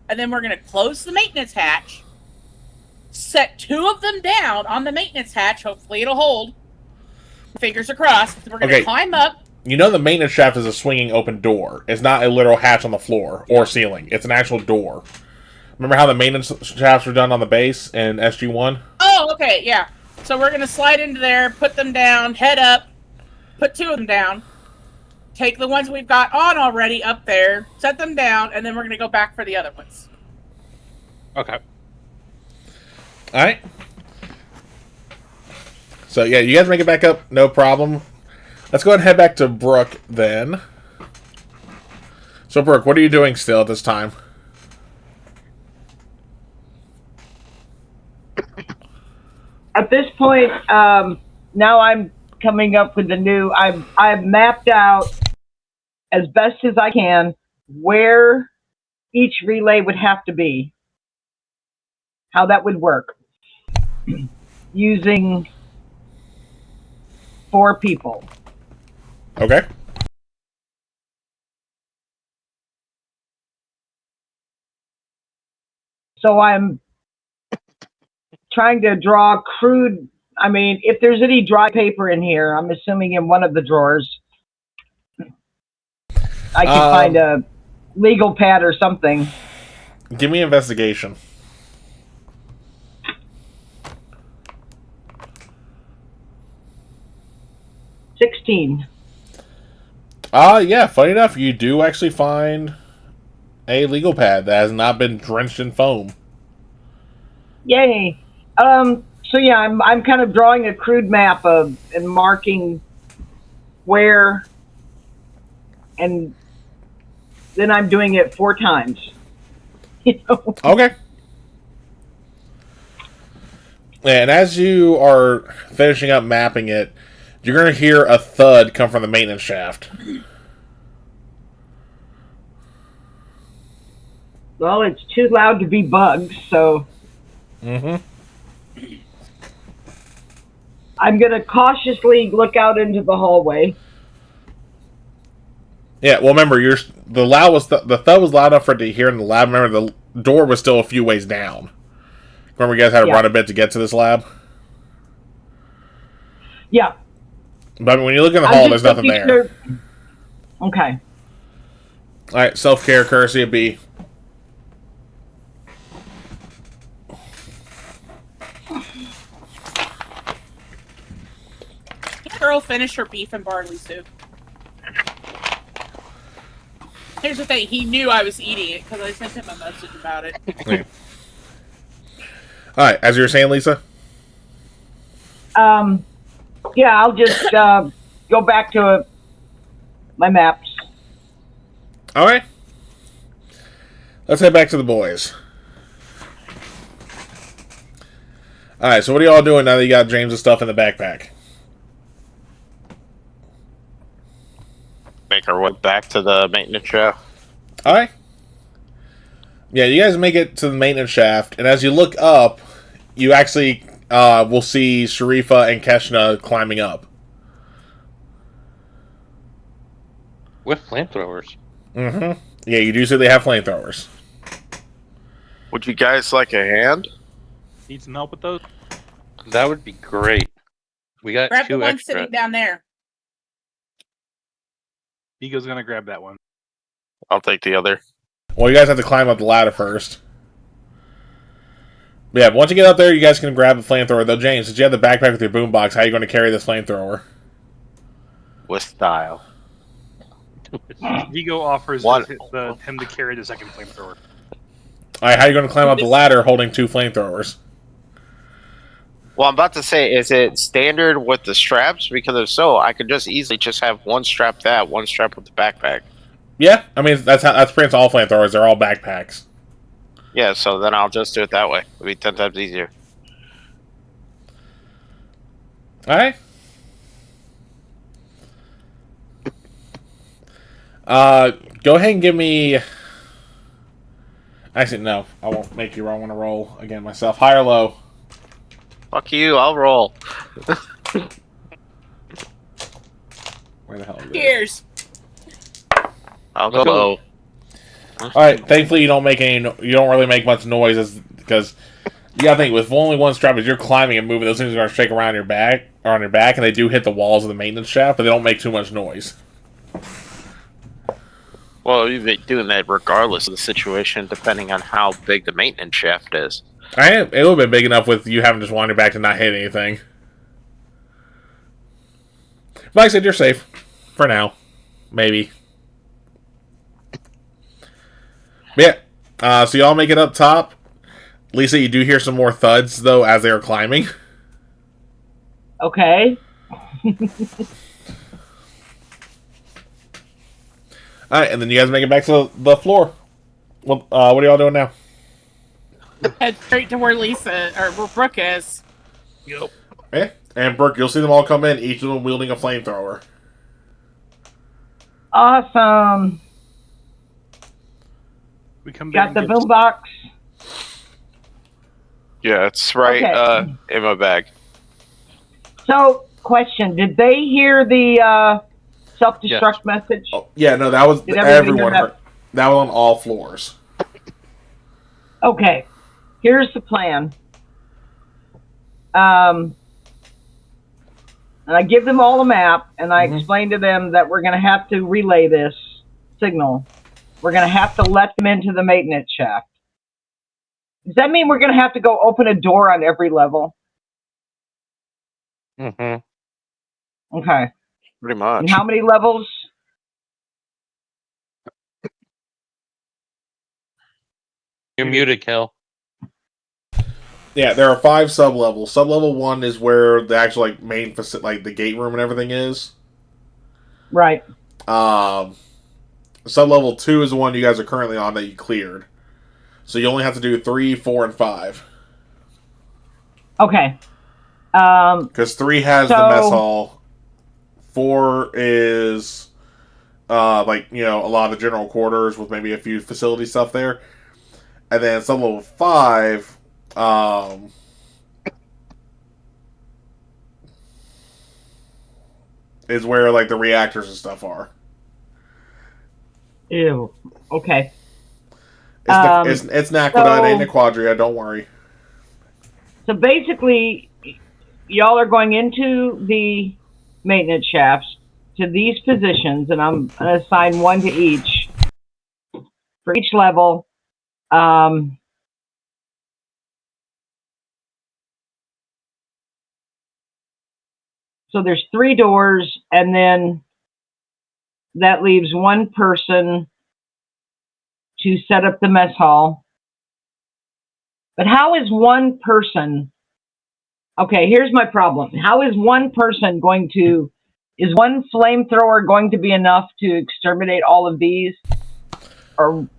and then we're gonna close the maintenance hatch, set 2 of them down on the maintenance hatch. Hopefully, it'll hold. Fingers are crossed. We're gonna climb up. You know the maintenance shaft is a swinging open door. It's not a literal hatch on the floor or ceiling. It's an actual door. Remember how the maintenance shafts were done on the base in SG-1? Oh, okay, yeah. So we're gonna slide into there, put them down, head up, put 2 of them down, take the ones we've got on already up there, set them down, and then we're gonna go back for the other ones. Okay. All right. So, yeah, you guys make it back up. No problem. Let's go ahead and head back to Brooke, then. So, Brooke, what are you doing still at this time? At this point, now I'm coming up with I've mapped out as best as I can where each relay would have to be, how that would work, using 4 people. Okay. So I'm trying to draw crude. I mean, if there's any dry paper in here, I'm assuming in one of the drawers, I can find a legal pad or something. Give me investigation. $16. Yeah, funny enough, you do actually find a legal pad that has not been drenched in foam. Yay. So yeah, I'm kind of drawing a crude map and marking where, and then I'm doing it 4 times. You know? Okay. And as you are finishing up mapping it, you're going to hear a thud come from the maintenance shaft. Well, it's too loud to be bugs, so Mm-hmm. I'm going to cautiously look out into the hallway. Yeah, well, remember, the thud was loud enough for it to hear in the lab. Remember, the door was still a few ways down. Remember, you guys had to run a bit to get to this lab? Yeah. But I mean, when you look in the hall, there's nothing there. Sure. Okay. Alright, self-care, courtesy of B. Girl, finish her beef and barley soup. Here's the thing, he knew I was eating it because I sent him a message about it. Yeah. All right, as you were saying, Lisa. Yeah, I'll just go back to my maps. All right. Let's head back to the boys. All right. So what are y'all doing now that you got James' stuff in the backpack? Make our way back to the maintenance shaft. All right. Yeah, you guys make it to the maintenance shaft, and as you look up, you actually will see Sharifa and Keshna climbing up. With flamethrowers. Mm-hmm. Yeah, you do see they have flamethrowers. Would you guys like a hand? Need some help with those? That would be great. We got Grab the two one extra. sitting down there. Vigo's gonna grab that one. I'll take the other. Well, you guys have to climb up the ladder first. But yeah, once you get up there, you guys can grab the flamethrower. Though, James, since you have the backpack with your boombox, how are you going to carry this flamethrower? With style. Vigo offers One. him to carry the second flamethrower. All right, how are you going to climb up the ladder holding two flamethrowers? Well, I'm about to say, is it standard with the straps? Because if so, I could just easily just have one strap that, one strap with the backpack. Yeah, I mean that's pretty much all flamethrowers. They're all backpacks. Yeah, so then I'll just do it that way. It'll be 10 times easier. All right. Go ahead and give me. Actually, no, I won't make you. I want to roll again myself. High or low? Fuck you, I'll roll. Where the hell is it? Cheers. I'll go low. All right. Thankfully, you don't make any. You don't really make much noise, because you gotta think with only one strap, as you're climbing and moving, those things are gonna shake around your back or on your back, and they do hit the walls of the maintenance shaft, but they don't make too much noise. Well, you'd be doing that regardless of the situation, depending on how big the maintenance shaft is. It would have been big enough with you having just wandered back to not hit anything. But like I said, you're safe for now, maybe. Yeah. So y'all make it up top. Lisa, you do hear some more thuds though as they are climbing. Okay. All right, and then you guys make it back to the floor. Well, what are y'all doing now? Head straight to where Lisa or where Brooke is. Yep. Okay. And Brooke, you'll see them all come in, each of them wielding a flamethrower. Awesome. We come back. Got the boombox. Yeah, it's right Okay. in my bag. So, question: did they hear the self-destruct message? Oh, yeah, no, that was Did everybody everyone. hear that? That was on all floors. Okay. Here's the plan. And I give them all a map, and I explain to them that we're going to have to relay this signal. We're going to have to let them into the maintenance shaft. Does that mean we're going to have to go open a door on every level? Mm-hmm. Okay. Pretty much. And how many levels? You're muted, Kel. Yeah, there are 5 sub-levels. Sub-level 1 is where the actual main facility, like the gate room and everything is. Right. Sub-level 2 is the one you guys are currently on that you cleared. So you only have to do 3, 4, and 5. Okay. Because 3 has the mess hall. 4 is a lot of the general quarters with maybe a few facility stuff there. And then sub-level 5 is where the reactors and stuff are. Ew. Okay. It's Naquadite, ain't Aquadria, don't worry. So basically, y'all are going into the maintenance shafts to these positions, and I'm going to assign one to each for each level. So there's 3 doors, and then that leaves one person to set up the mess hall. But how is one person? Okay, here's my problem. How is one person going to? Is one flamethrower going to be enough to exterminate all of these? Or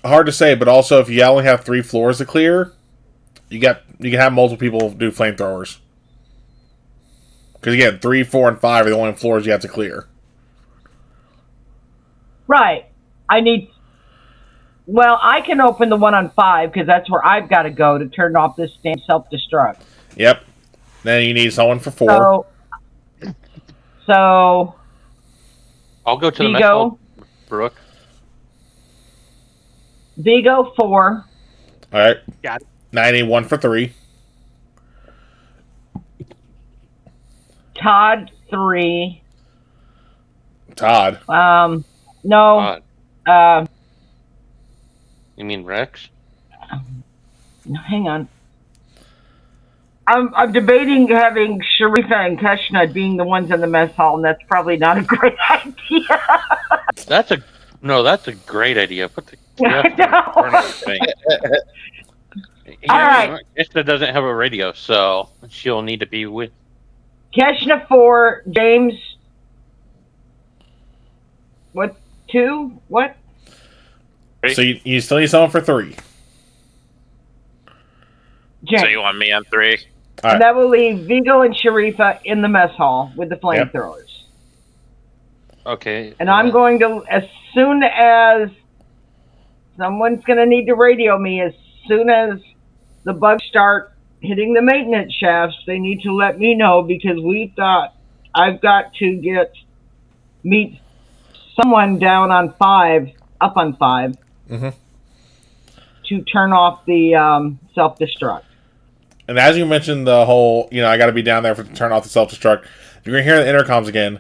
Hard to say, but also if you only have 3 floors to clear, you can have multiple people do flamethrowers. Because again, 3, 4, and 5 are the only floors you have to clear. right, I need. Well, I can open the one on 5 because that's where I've got to go to turn off this damn self-destruct. Yep. Then you need someone for 4. So I'll go to the mess hall, Vigo, Brooke. Vigo 4, All right. Got it. Now I need 1 for 3. Todd 3. Todd. No. You mean Rex? Hang on. I'm debating having Sharifa and Keshna being the ones in the mess hall, and that's probably not a great idea. That's a great idea. Put the I know. thing. All right. Krista doesn't have a radio, so she'll need to be with. Keshna 4, James. What? 2? What? So you still need someone for 3. James. So you want me on 3? All right. And that will leave Vigo and Sharifa in the mess hall with the flamethrowers. Okay. And I'm going to, as soon as someone's going to need to radio me, as soon as the bugs start hitting the maintenance shafts, they need to let me know because I've got to meet someone down on 5, up on 5, to turn off the self-destruct. And as you mentioned, the whole, I got to be down there to turn off the self-destruct. If you're going to hear the intercoms again,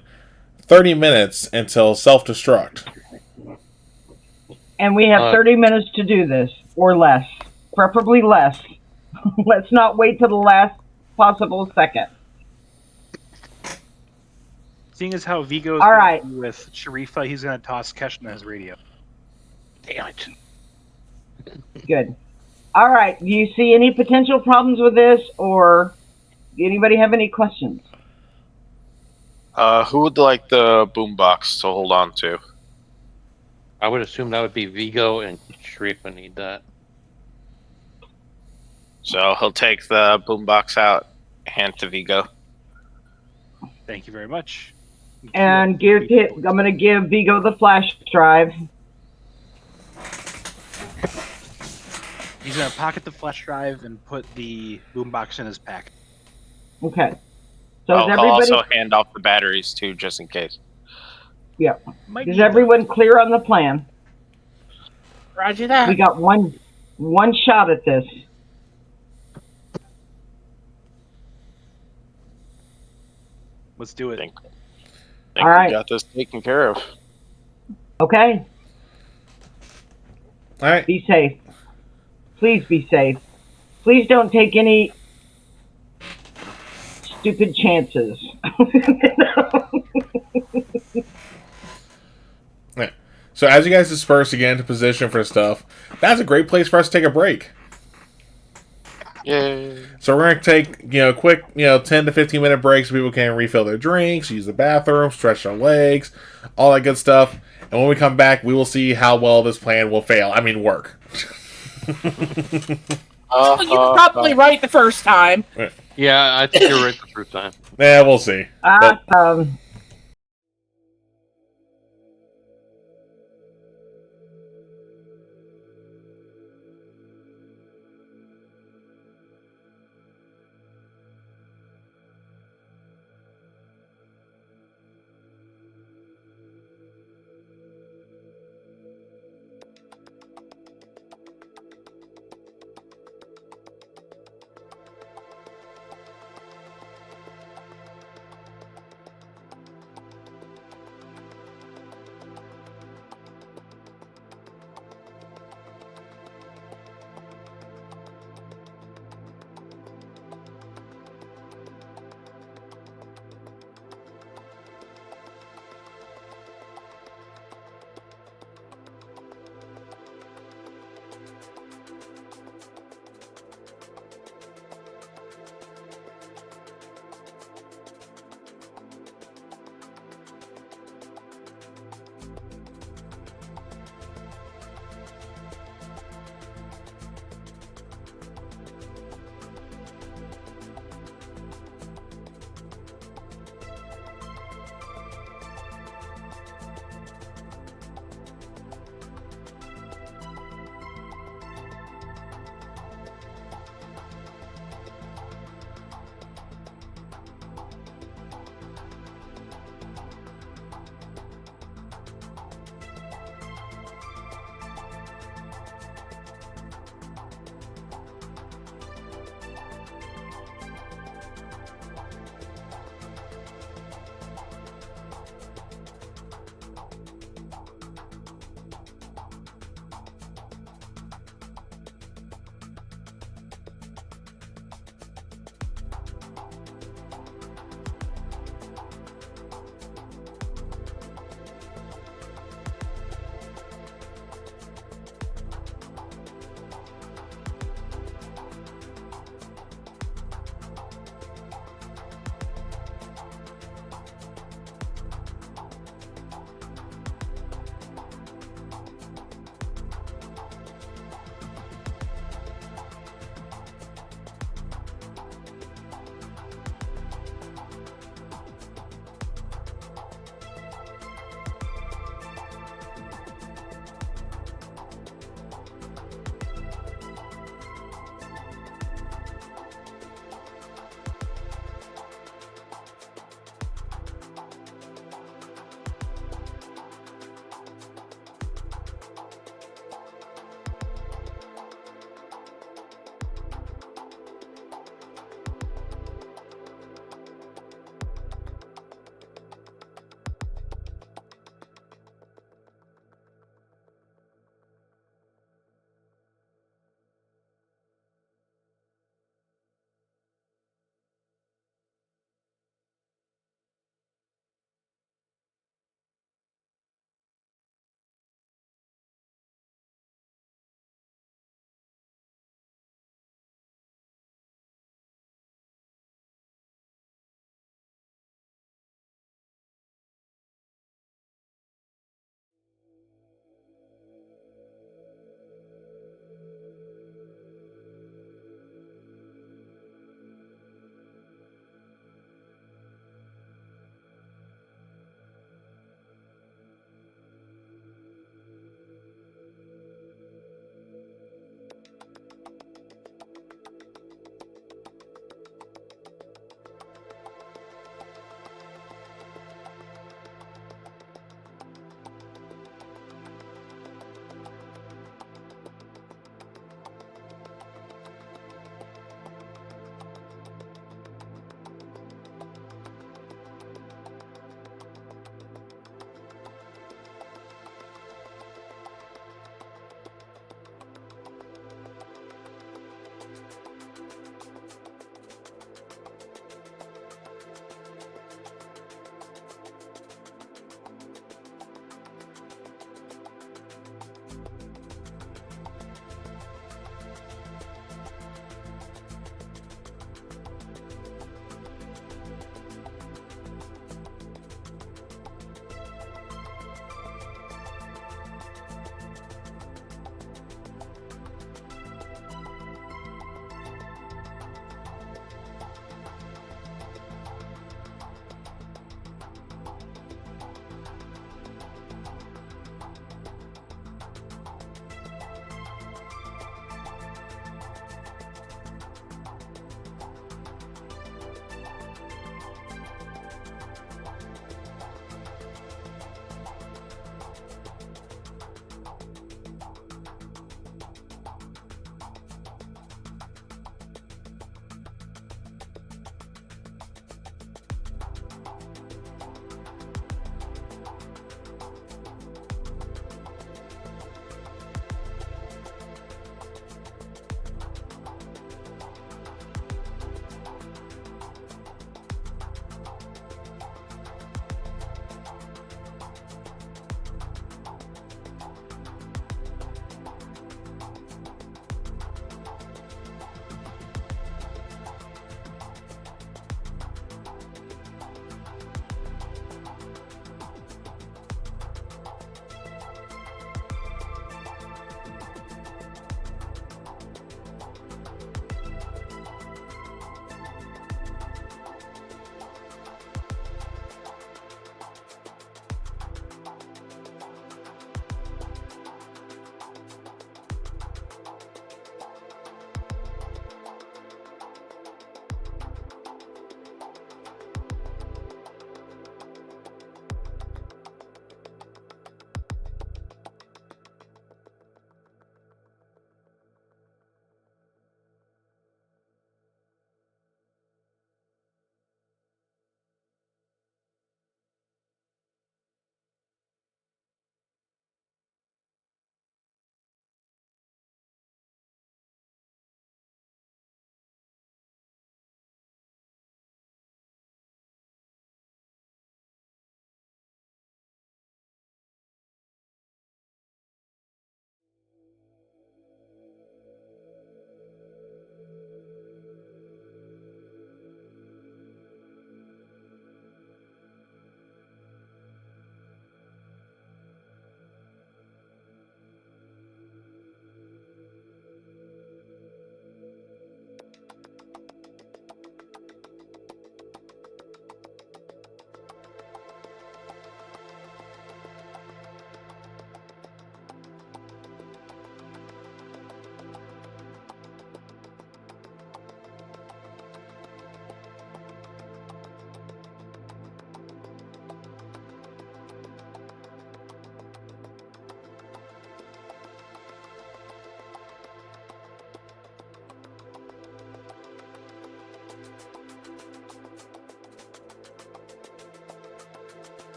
30 minutes until self-destruct. And we have 30 minutes to do this, or less. Preferably less. Let's not wait till the last possible second. Seeing as how Vigo's All right. with Sharifa, he's going to toss Keshna his radio. Damn it. Good. All right. Do you see any potential problems with this, or anybody have any questions? Who would like the boombox to hold on to? I would assume that would be Vigo and Sharifa need that. So he'll take the boombox out, hand to Vigo. Thank you very much. And I'm going to give Vigo the flash drive. He's going to pocket the flash drive and put the boombox in his pack. Okay. So I'll also hand off the batteries too, just in case. Yeah. Is everyone clear on the plan? Roger that. We got one shot at this. Let's do it. I think All right. we got this taken care of. Okay. All right. Be safe. Please be safe. Please don't take any stupid chances. Yeah. So as you guys disperse again to position for stuff, that's a great place for us to take a break. Yay. So we're going to take, quick, 10 to 15 minute breaks so people can refill their drinks, use the bathroom, stretch their legs, all that good stuff. And when we come back, we will see how well this plan will fail. I mean, work. Well, you were probably right the first time. Yeah, I think you're right the first time. Yeah, we'll see. Awesome.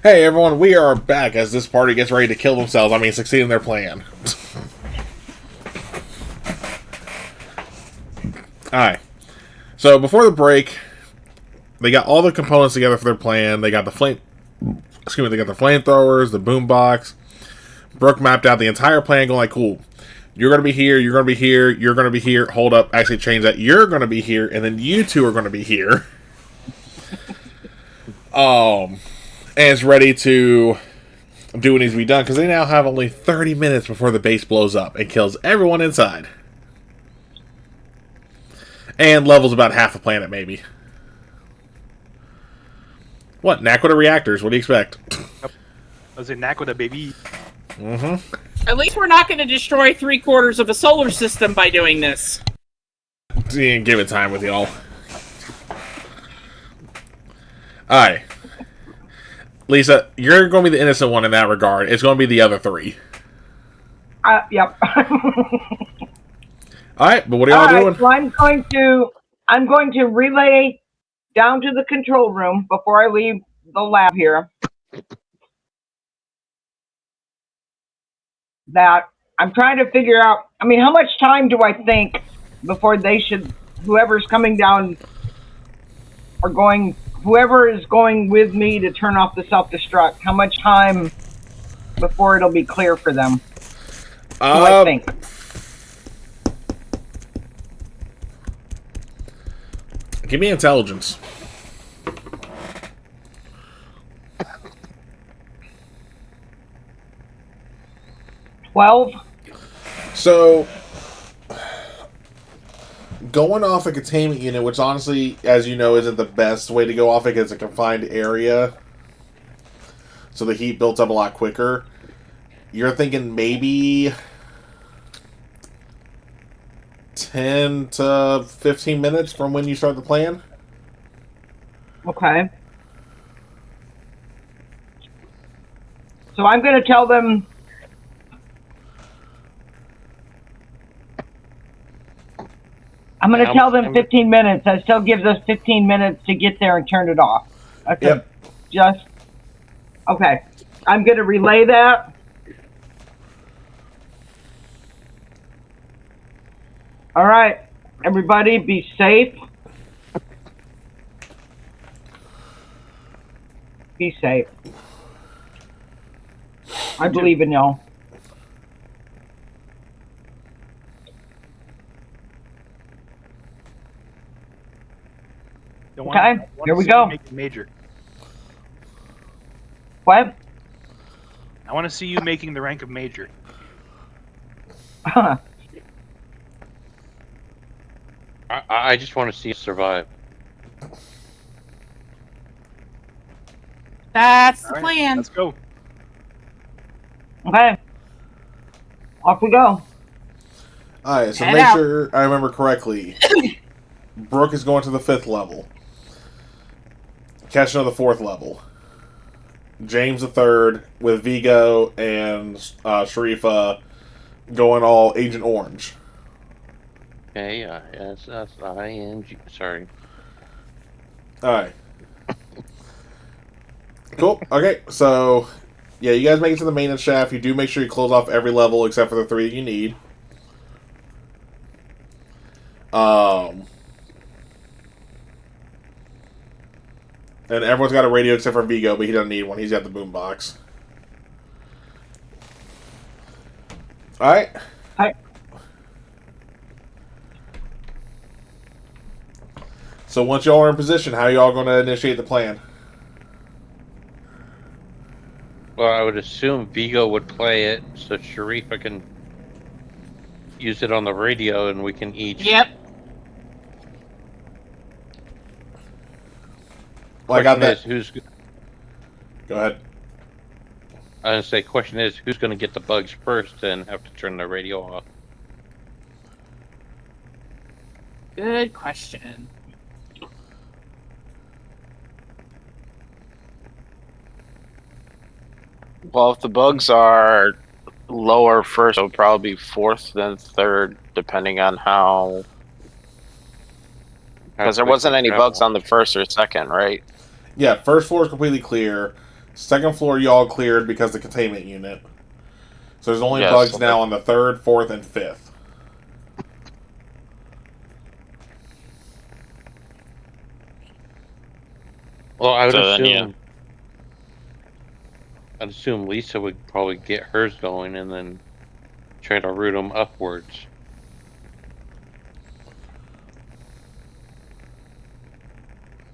Hey everyone, we are back as this party gets ready to kill themselves. I mean, succeed in their plan. Alright. So before the break, they got all the components together for their plan. They got the they got the flamethrowers, the boombox. Brooke mapped out the entire plan, going like, cool. You're going to be here, you're going to be here, you're going to be here. Hold up, actually change that. You're going to be here, and then you two are going to be here. And it's ready to do what needs to be done, because they now have only 30 minutes before the base blows up and kills everyone inside. And levels about half the planet, maybe. What? Naquita reactors, what do you expect? I was in Naquita, baby. Mm-hmm. At least we're not going to destroy 3/4 of a solar system by doing this. Give it time with y'all. Alright. Lisa, you're going to be the innocent one in that regard. It's going to be the other three. Yep. Alright, but what are y'all doing? So I'm going to relay down to the control room before I leave the lab here. That I'm trying to figure out. I mean, how much time do I think before whoever's coming down whoever is going with me to turn off the self-destruct, how much time before it'll be clear for them? I think. Give me intelligence. So, going off a containment unit, which honestly, as you know, isn't the best way to go off it because it's a confined area. So the heat builds up a lot quicker. You're thinking maybe 10 to 15 minutes from when you start the plan? Okay. So I'm going to tell them... I'm going to tell them 15 minutes. That still gives us 15 minutes to get there and turn it off. Okay. Yep. Okay. I'm going to relay that. All right. Everybody be safe. Be safe. I believe in y'all. Okay, here we go. Major. What? I want to see you making the rank of major. I just want to see us survive. That's the plan. Let's go. Okay. Off we go. Alright, so make sure I remember correctly. Brooke is going to the 5th level. Catching on the 4th level. James the 3rd with Vigo and Sharifa going all Agent Orange. Okay, S-S-I-N-G. Sorry. Alright. Cool. Okay, so yeah, you guys make it to the maintenance shaft. You do make sure you close off every level except for the 3 that you need. And everyone's got a radio except for Vigo, but he doesn't need one. He's got the boombox. Alright. Hi. So once y'all are in position, how are y'all going to initiate the plan? Well, I would assume Vigo would play it so Sharifa can use it on the radio and we can each... Yep. Well, I got that. Who's... Go ahead. I was going to say, question is, who's going to get the bugs first and have to turn the radio off? Good question. Well, if the bugs are lower first, it'll probably be 4th then 3rd, depending on how... Because there wasn't any bugs on the 1st or 2nd, right? Yeah, 1st floor is completely clear. Second floor, you all cleared because of the containment unit. So there's only Yes, bugs okay. now on the 3rd, 4th, and 5th. Well, I would So then, assume. yeah. I'd assume Lisa would probably get hers going and then try to route them upwards.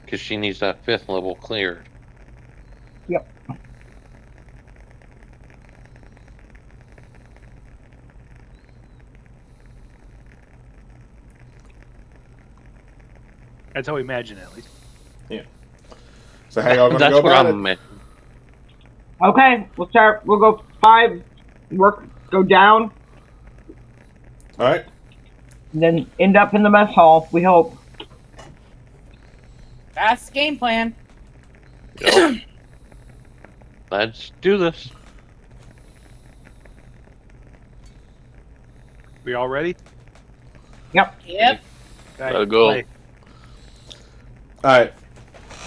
Because she needs that 5th level cleared. Yep. That's how we imagine it, at least. So how y'all gonna That's go what about I'm it? meant. Okay, we'll start. We'll go 5. Go down, All right. and then end up in the mess hall. We hope. That's the game plan. Let's do this. We all ready? Yep. Okay, Gotta go. play. All right.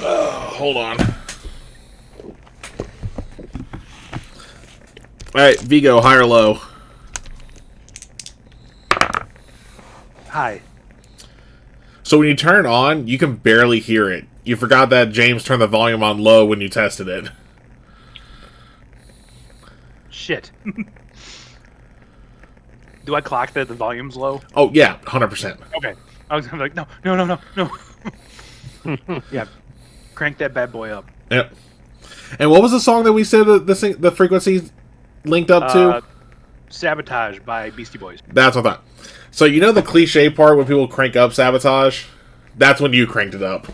Hold on. All right, Vigo, high or low? Hi. So when you turn it on, you can barely hear it. You forgot that James turned the volume on low when you tested it. Shit. Do I clock that the volume's low? Oh yeah, 100%. Okay. I was gonna be like, no. Yeah. Crank that bad boy up. Yep. And what was the song that we said that the frequency linked up to? Sabotage by Beastie Boys. That's what I thought. So you know the cliche part when people crank up Sabotage? That's when you cranked it up.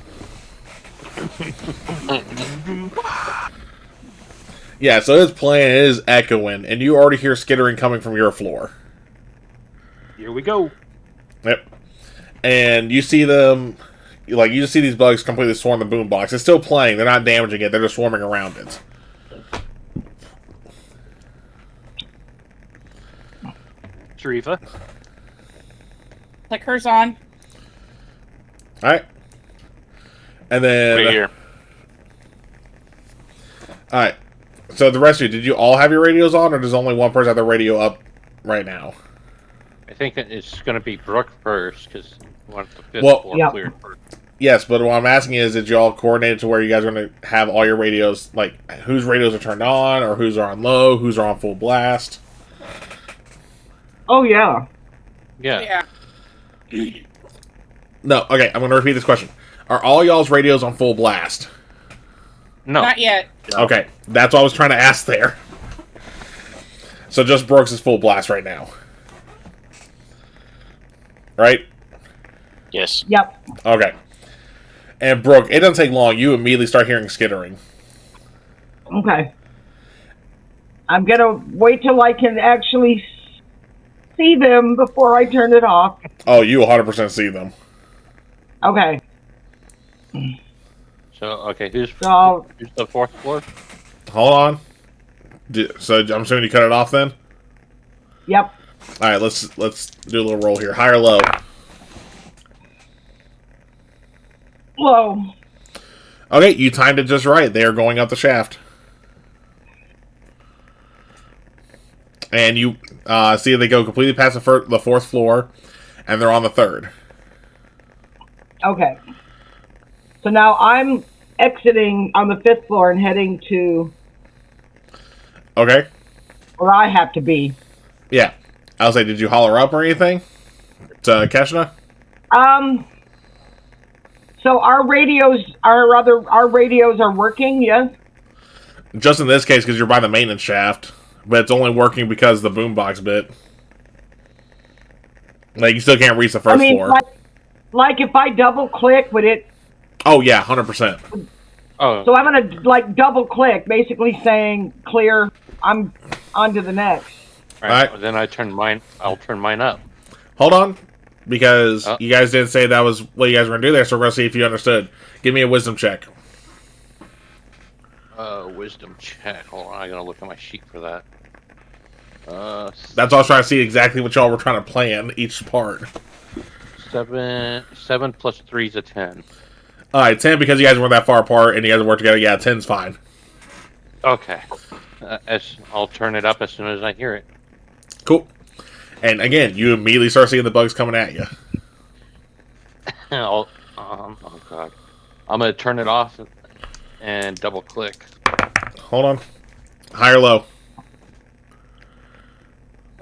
Yeah, so it's playing, it is echoing, and you already hear skittering coming from your floor. Here we go. Yep. And you see them, like, you just see these bugs completely swarm the boombox. It's still playing, they're not damaging it, they're just swarming around it. Sharifa. Click hers on. Alright. And then... Right here. Alright. So the rest of you, did you all have your radios on, or does only one person have their radio up right now? I think it's going to be Brooke first, because we want the 5th Well, floor yeah. cleared first. Yes, but what I'm asking is, did you all coordinate to where you guys are going to have all your radios, like, whose radios are turned on, or whose are on low, whose are on full blast? Oh yeah. Yeah. Yeah. No, okay, I'm going to repeat this question. Are all y'all's radios on full blast? No. Not yet. Okay, that's what I was trying to ask there. So just Brooks is full blast right now. Right? Yes. Yep. Okay. And Brooke, it doesn't take long. You immediately start hearing skittering. Okay. I'm gonna wait till I can actually see them before I turn it off. Oh, you 100% see them. Okay. So, okay, who's So the 4th floor? Hold on. So I'm assuming you cut it off then? yep. Alright, let's do a little roll here. High or low? Low. Okay, you timed it just right. They are going up the shaft. And you see they go completely past the 4th floor, and they're on the 3rd. Okay. So now I'm exiting on the 5th floor and heading to Okay? where I have to be. Yeah. I was like, did you holler up or anything? To Keshna? So our radios are working, yes? Just in this case, because you're by the maintenance shaft. But it's only working because of the boombox bit. Like, you still can't reach the 1st floor. Like if I double click, would it? Oh, yeah, 100%. Oh, So I'm gonna like double click, basically saying clear. I'm on to the next. all right. Alright. Well, then I'll turn mine up. Hold on. Because you guys didn't say that was what you guys were going to do there, so we're going to see if you understood. Give me a wisdom check. Wisdom check. Hold on, I gotta look at my sheet for that. That's all I was trying to see exactly what y'all were trying to plan each part. 7 plus 3 is a 10. Alright, 10 because you guys weren't that far apart and you guys worked together. Yeah, 10's fine. Okay. I'll turn it up as soon as I hear it. Cool. And again, you immediately start seeing the bugs coming at you. Oh god. I'm gonna turn it off and double click. Hold on. High or low?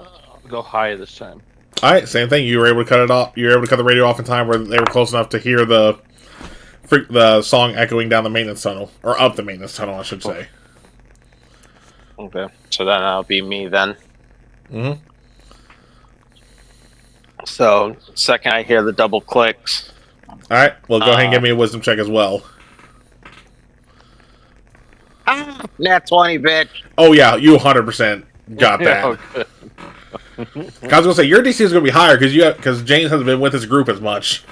I'll go high this time. All right, same thing. You were able to cut it off. You were able to cut the radio off in time where they were close enough to hear the song echoing down the maintenance tunnel, or up the maintenance tunnel, I should say. Okay, so then that'll be me then. Mm-hmm. So, second I hear the double clicks. All right, well, go ahead and give me a wisdom check as well. Nat 20, bitch. Oh yeah, you 100% got that. Okay. I was gonna say your DC is gonna be higher because James hasn't been with his group as much.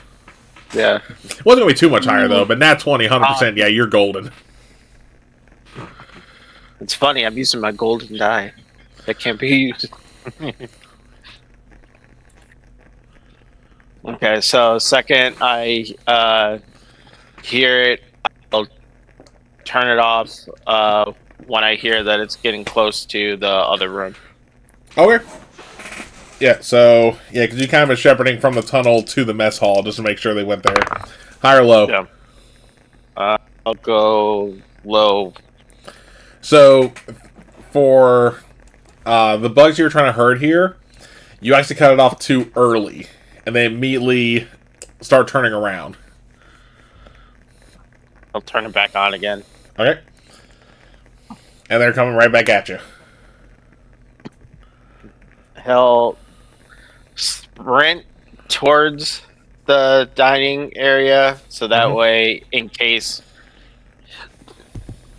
Yeah. It wasn't gonna be too much higher though, but Nat 20, 100%. Yeah, you're golden. It's funny, I'm using my golden die. That can't be used. Okay, so second I hear it, I'll turn it off when I hear that it's getting close to the other room. Okay. Yeah, so yeah, because you kind of been shepherding from the tunnel to the mess hall just to make sure they went there. High or low? Yeah. I'll go low. So for the bugs you were trying to herd here, you actually cut it off too early, and they immediately start turning around. I'll turn it back on again. Okay. And they're coming right back at you. He'll sprint towards the dining area, so that way, in case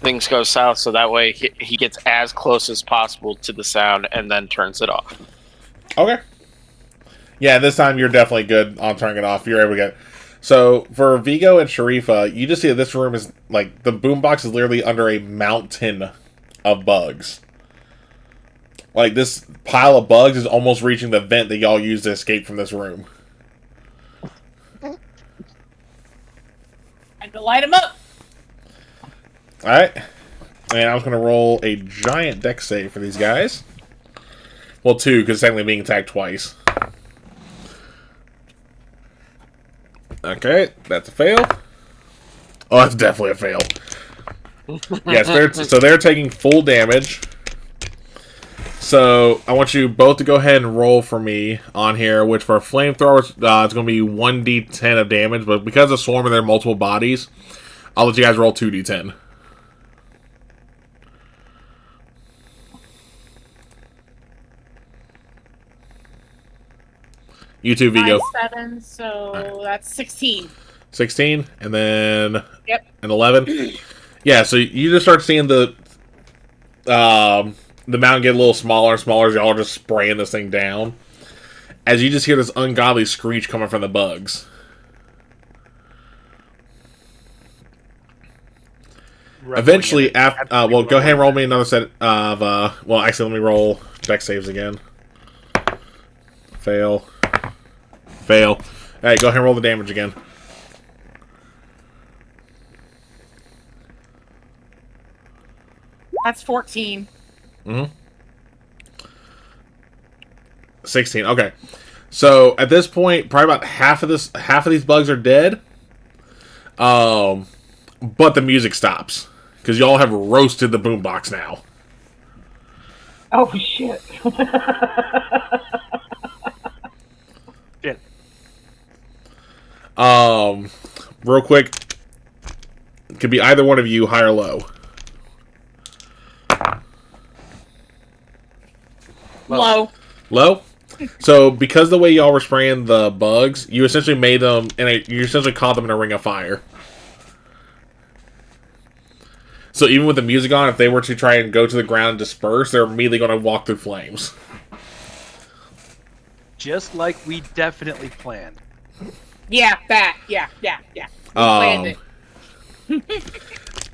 things go south, so that way he gets as close as possible to the sound and then turns it off. Okay. Yeah, this time you're definitely good on turning it off. You're able to get. So for Vigo and Sharifa, you just see that this room is like the boombox is literally under a mountain of bugs. Like this pile of bugs is almost reaching the vent that y'all used to escape from this room. I can light them up. All right, and I was going to roll a giant dex save for these guys. Well, 2 because technically being attacked twice. Okay, that's a fail. Oh, that's definitely a fail. Yes, they're taking full damage. So I want you both to go ahead and roll for me on here, which for flamethrowers, it's going to be 1d10 of damage, but because of Swarm and there are multiple bodies, I'll let you guys roll 2d10. You too, Vigo. 7, so that's 16. 16, and then Yep. an 11. Yeah, so you just start seeing the mountain get a little smaller and smaller as y'all are just spraying this thing down. As you just hear this ungodly screech coming from the bugs. Eventually, after well, go ahead and roll me another set of well, actually, let me roll dex saves again. Fail. Fail. Alright, go ahead and roll the damage again. That's 14. 16. Okay. So at this point, probably about half of these bugs are dead. But the music stops because y'all have roasted the boombox now. Oh shit! Shit. Real quick, it could be either one of you, high or low. Low. Low. So because the way y'all were spraying the bugs, you essentially made them, and you essentially caught them in a ring of fire. So even with the music on, if they were to try and go to the ground and disperse, they're immediately going to walk through flames. Just like we definitely planned. Yeah, that. Yeah. We planned it.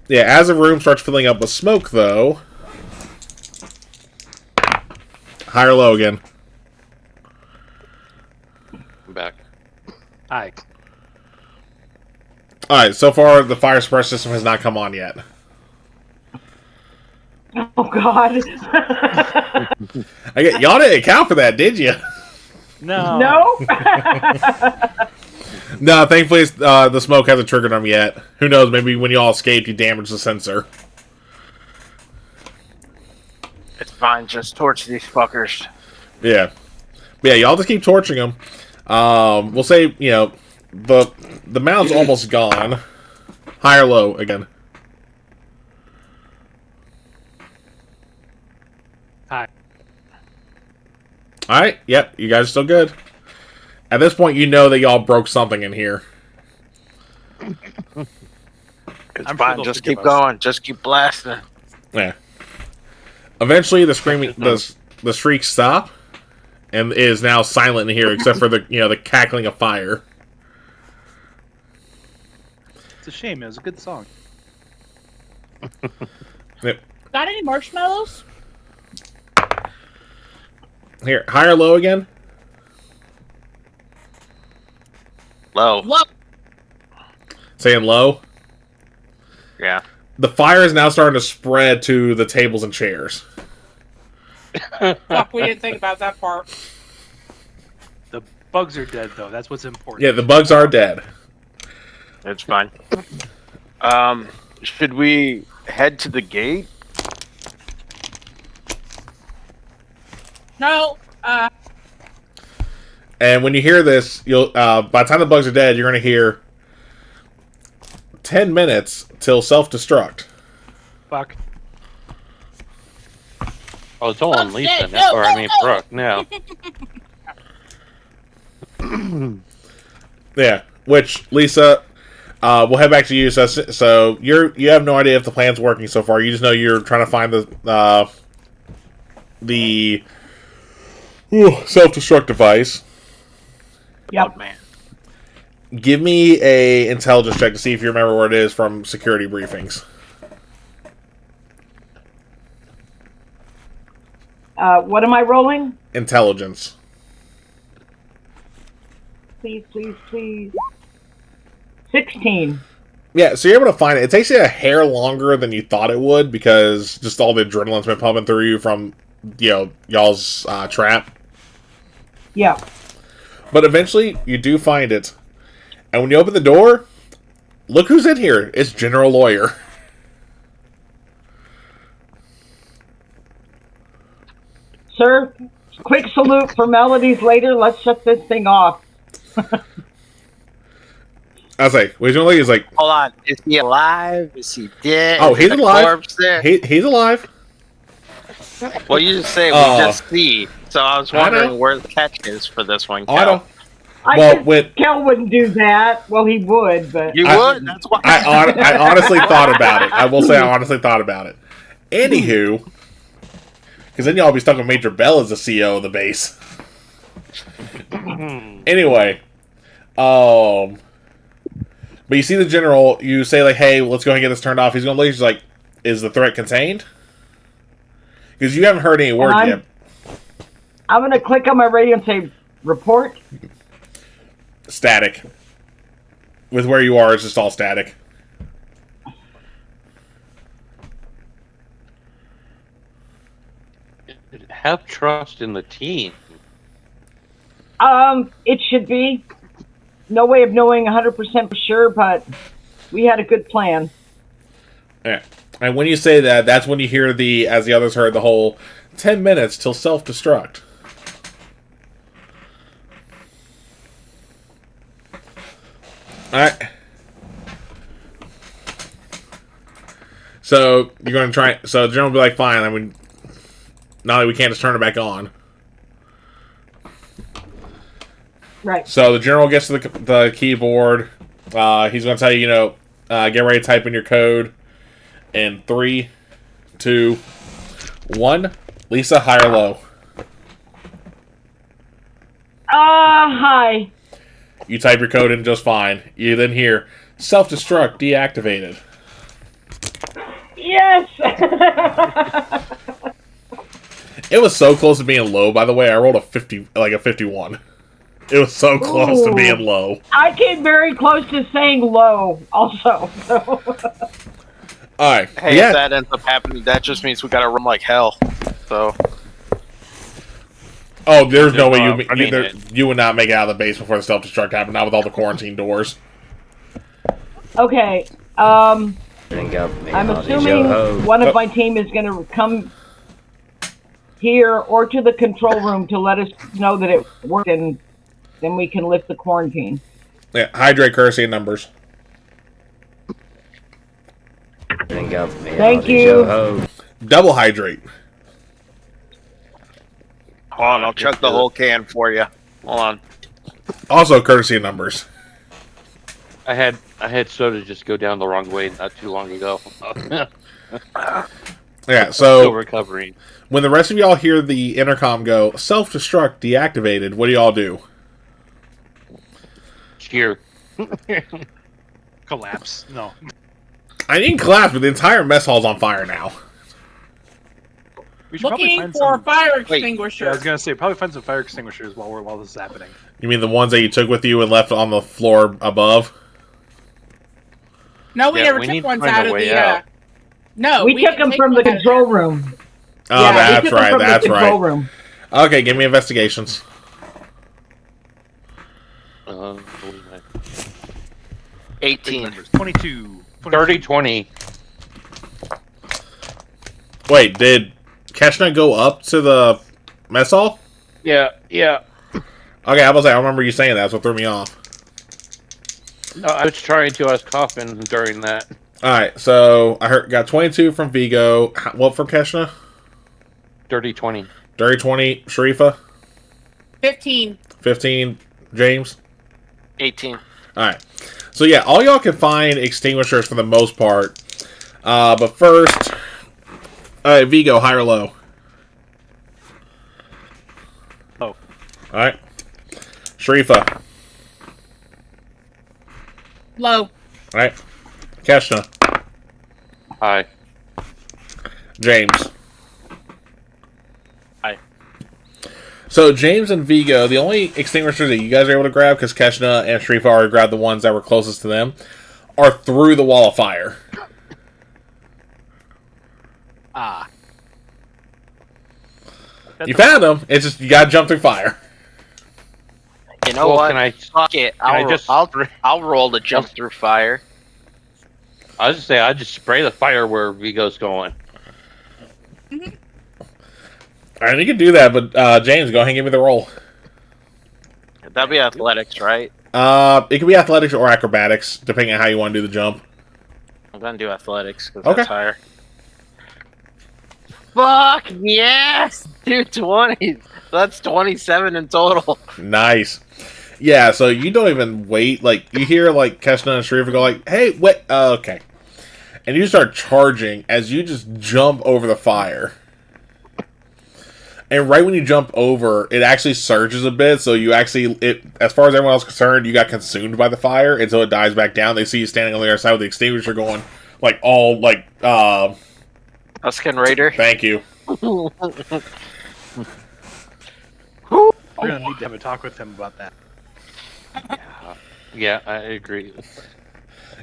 Yeah, as the room starts filling up with smoke, though... High or low again? I'm back. Hi. Alright, so far the fire suppressor system has not come on yet. Oh God. Y'all didn't account for that, did you? No. No. No, thankfully the smoke hasn't triggered them yet. Who knows? Maybe when you all escaped, you damaged the sensor. It's fine. Just torch these fuckers. Yeah, but yeah. Y'all just keep torching them. We'll say the mound's almost gone. High or low again? Hi. All right. Yep. You guys are still good. At this point, you know that y'all broke something in here. It's I'm sure fine. they'll Just forgive keep us. going. Just keep blasting. Yeah. Eventually, the screaming, the shrieks stop, and is now silent in here, except for the cackling of fire. It's a shame. It was a good song. Yep. Got any marshmallows? Here, high or low again? Low. Look, Saying low. Yeah. The fire is now starting to spread to the tables and chairs. fuck, we didn't think about that part. The bugs are dead, though. That's what's important. Yeah, the bugs are dead. It's fine. Should we head to the gate? No, And when you hear this, you'll by the time the bugs are dead, you're going to hear 10 minutes till self-destruct. Fuck. Oh, it's all on Oh, Lisa shit, now. no, Or no, I mean, no. Brooke now. Yeah, which Lisa, we'll head back to you. So you have no idea if the plan's working so far. You just know you're trying to find the self-destruct device. Yep. Oh, man. Give me a intelligence check to see if you remember where it is from security briefings. What am I rolling? Intelligence. Please, please, please. 16. Yeah, so you're able to find it. It takes you a hair longer than you thought it would because just all the adrenaline's been pumping through you from y'all's trap. Yeah. But eventually, you do find it. And when you open the door, look who's in here. It's General Lawyer. Sir, quick salute. Formalities later. Let's shut this thing off. I was like, wait, General Lawyer is like, Hold on. Is he alive? Is he dead? oh, Is he's there a alive. corpse there? He's alive. Well, you just say we just see. So I was I know. wondering where the catch is for this one. Oh, I Cal. know. I Well, guess with Kel wouldn't do that. Well, he would, but You I- would? That's why. I honestly thought about it. I will say I honestly thought about it. Anywho, because then y'all be stuck with Major Bell as the CEO of the base. Anyway, but you see the general. You say like, "Hey, let's go ahead and get this turned off." He's going to leave. He's like, "Is the threat contained?" Because you haven't heard any word yet. I'm going to click on my radio and say, report. Static. With where you are, it's just all static. Have trust in the team. It should be. No way of knowing 100% for sure, but we had a good plan. Yeah. And when you say that, that's when you hear as the others heard, the whole 10 minutes till self-destruct. Alright. So, you're going to try... So, the general will be like, fine, I mean... Now that we can't just turn it back on. Right. So, the general gets to the keyboard. He's going to tell you, get ready to type in your code. In 3, 2, 1. Lisa, high or low? Hi. You type your code in just fine. You then hear self-destruct deactivated. Yes. It was so close to being low, by the way. I rolled a 51. It was so close to Ooh. being low. I came very close to saying low also. So. All right. Hey, Yeah. if that ends up happening, that just means we gotta run like hell. So Oh, there's no way running it. you would not make it out of the base before the self-destruct happened, not with all the quarantine doors. Okay. I'm assuming one of my team is going to come here or to the control room to let us know that it worked, and then we can lift the quarantine. Yeah, hydrate currency and numbers. Thank you. Double hydrate. hold on, I'll chug the whole can for you. Hold on. Also courtesy and numbers. I had soda just go down the wrong way not too long ago. Yeah, Still so recovering. when the rest of y'all hear the intercom go, self-destruct deactivated, what do y'all do? Cheer. Collapse. No. I didn't collapse, but the entire mess hall's on fire now. We should probably Looking find for some. fire Wait. extinguisher. Yeah, I was gonna say probably find some fire extinguishers while this is happening. You mean the ones that you took with you and left on the floor above? No, we Yeah, never we took need to ones find out a of way the. out. No, we took didn't them take from the one out of control there. room. Oh, Yeah, we that's took them right, from the that's control right. room. Okay, give me investigations. What is that? 18. 22. 30, 20. Wait, did Keshna go up to the mess hall? Yeah. Okay, I was like, I remember you saying that, that's what threw me off. No, I was trying to. I was coughing during that. Alright, so I got 22 from Vigo. What for Keshna? 30, 20. Dirty 20, Sharifa? 15. 15, James? 18. Alright. So yeah, all y'all can find extinguishers for the most part. But first, Vigo, high or low? Oh. Alright. Sharifa. Low. Alright. Keshna. Hi. James. Hi. So James and Vigo, the only extinguishers that you guys are able to grab, because Keshna and Sharifa already grabbed the ones that were closest to them, are through the wall of fire. Ah. You found them. It's just you gotta jump through fire. You know Well, what? can I? Fuck it. I just- I'll roll to jump through fire. I was just say I just spray the fire where Vigo's going. All right, you can do that, but James, go ahead and give me the roll. That'd be athletics, right? It can be athletics or acrobatics, depending on how you want to do the jump. I'm gonna do athletics because Okay. that's higher. Fuck yes! 220s. That's 27 in total. Nice. Yeah, so you don't even wait. Like, you hear, like, Keshna and Sharifa go like, hey, wait, okay. And you start charging as you just jump over the fire. And right when you jump over, it actually surges a bit, so you actually, as far as everyone else is concerned, you got consumed by the fire, and so it dies back down. They see you standing on the other side with the extinguisher going, like, all, like, Huskin Raider. thank you. We're gonna need to have a talk with him about that. Yeah, I agree.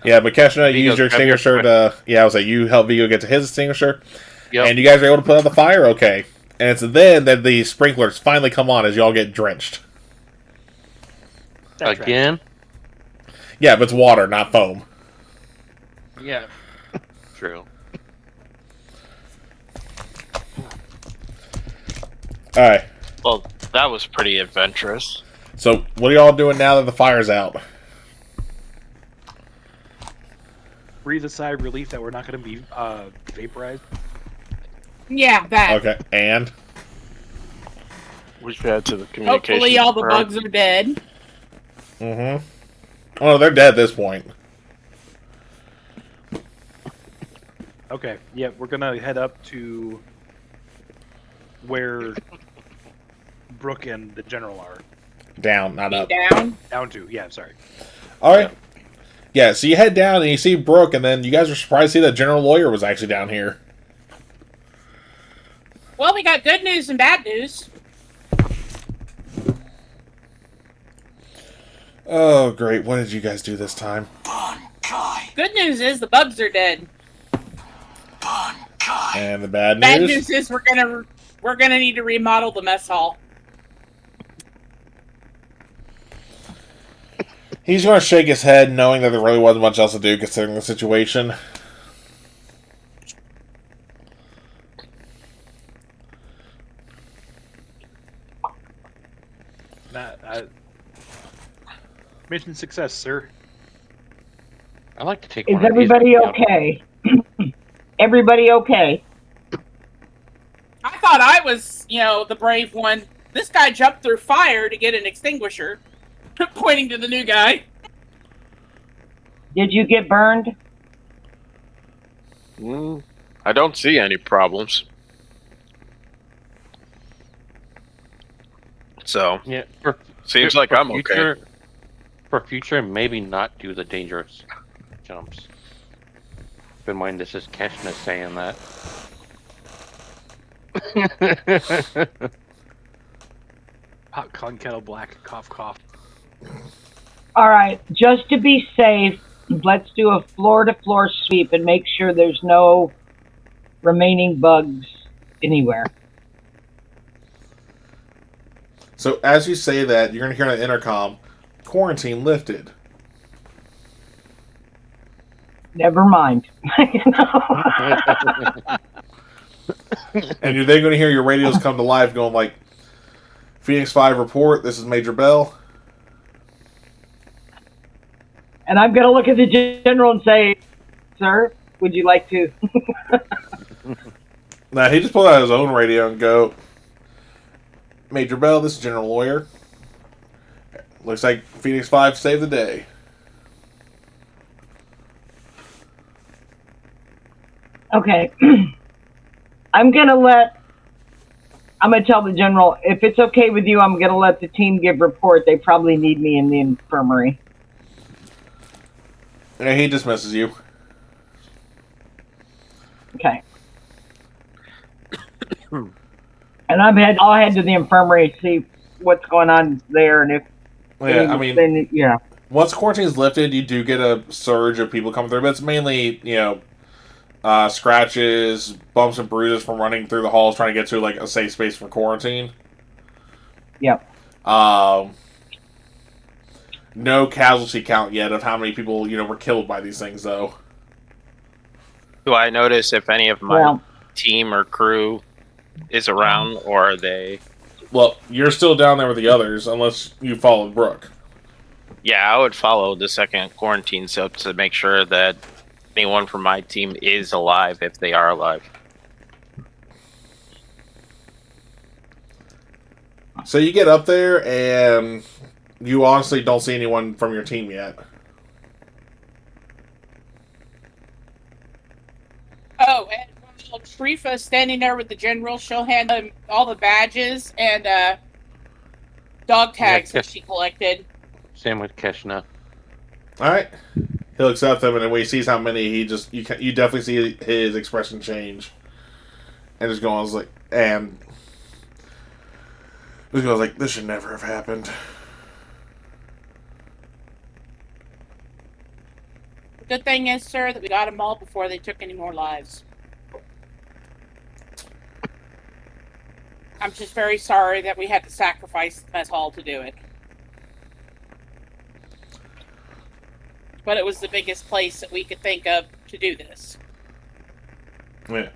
Yeah, but Keshna, you use Vigo, your grab your extinguisher to, yeah, I was like, you help Vigo get to his extinguisher, Yep. and you guys are able to put out the fire okay. And it's then that the sprinklers finally come on as y'all get drenched. That's right. Again? Yeah, but it's water, not foam. Yeah. True. Alright, Well, that was pretty adventurous. so what are y'all doing now that the fire's out? Breathe a sigh of relief that we're not gonna be vaporized. Yeah, that. Okay, and? We should add to the communication. Hopefully all the right? bugs are dead. Mm-hmm. Oh, no, they're dead at this point. Okay, yeah, we're gonna head up to where Brooke and the general are. Down, not up. Down. Down to, yeah, sorry. Alright. Yeah, so you head down and you see Brooke, and then you guys are surprised to see that General Lawyer was actually down here. Well, we got good news and bad news. Oh, great. What did you guys do this time? Good news is the bugs are dead. And the bad Bad news? news is we're gonna need to remodel the mess hall. He's going to shake his head, knowing that there really wasn't much else to do considering the situation. Mission success, sir. I like to take Is one of these. everybody okay? Everybody okay? I thought I was, the brave one. This guy jumped through fire to get an extinguisher, pointing to the new guy. Did you get burned? I don't see any problems. So, Yeah, seems like I'm okay. For future, maybe not do the dangerous jumps. Keep in mind, this is Keshna saying that. Hot cotton kettle black, cough, cough. All right, just to be safe, let's do a floor-to-floor sweep and make sure there's no remaining bugs anywhere. So as you say that, you're going to hear on the intercom, quarantine lifted. Never mind. And you're then going to hear your radios come to life going like, Phoenix 5 report, this is Major Bell. And I'm going to look at the general and say, sir, would you like to? Now, he just pulled out his own radio and go, Major Bell, this is General Lawyer. Looks like Phoenix 5 saved the day. Okay. I'm going to tell the general, if it's okay with you, I'm going to let the team give report. They probably need me in the infirmary. Yeah, he dismisses you. Okay. And I'll head to the infirmary to see what's going on there, and if Yeah, I mean, yeah. Once quarantine's lifted, you do get a surge of people coming through, but it's mainly, scratches, bumps and bruises from running through the halls trying to get to like a safe space for quarantine. Yep. No casualty count yet of how many people, were killed by these things, though. Do I notice if any of my team or crew is around, or are they? Well, you're still down there with the others, unless you followed Brooke. Yeah, I would follow the second quarantine sub to make sure that anyone from my team is alive if they are alive. So you get up there, and you honestly don't see anyone from your team yet. Oh, and while Sharifa standing there with the general, she'll hand him all the badges and dog tags that she collected. Same with Keshna. All right. He looks at them, and when he sees how many, you definitely see his expression change, and just goes like, this should never have happened. The good thing is, sir, that we got them all before they took any more lives. I'm just very sorry that we had to sacrifice the mess hall to do it. But it was the biggest place that we could think of to do this. Yeah.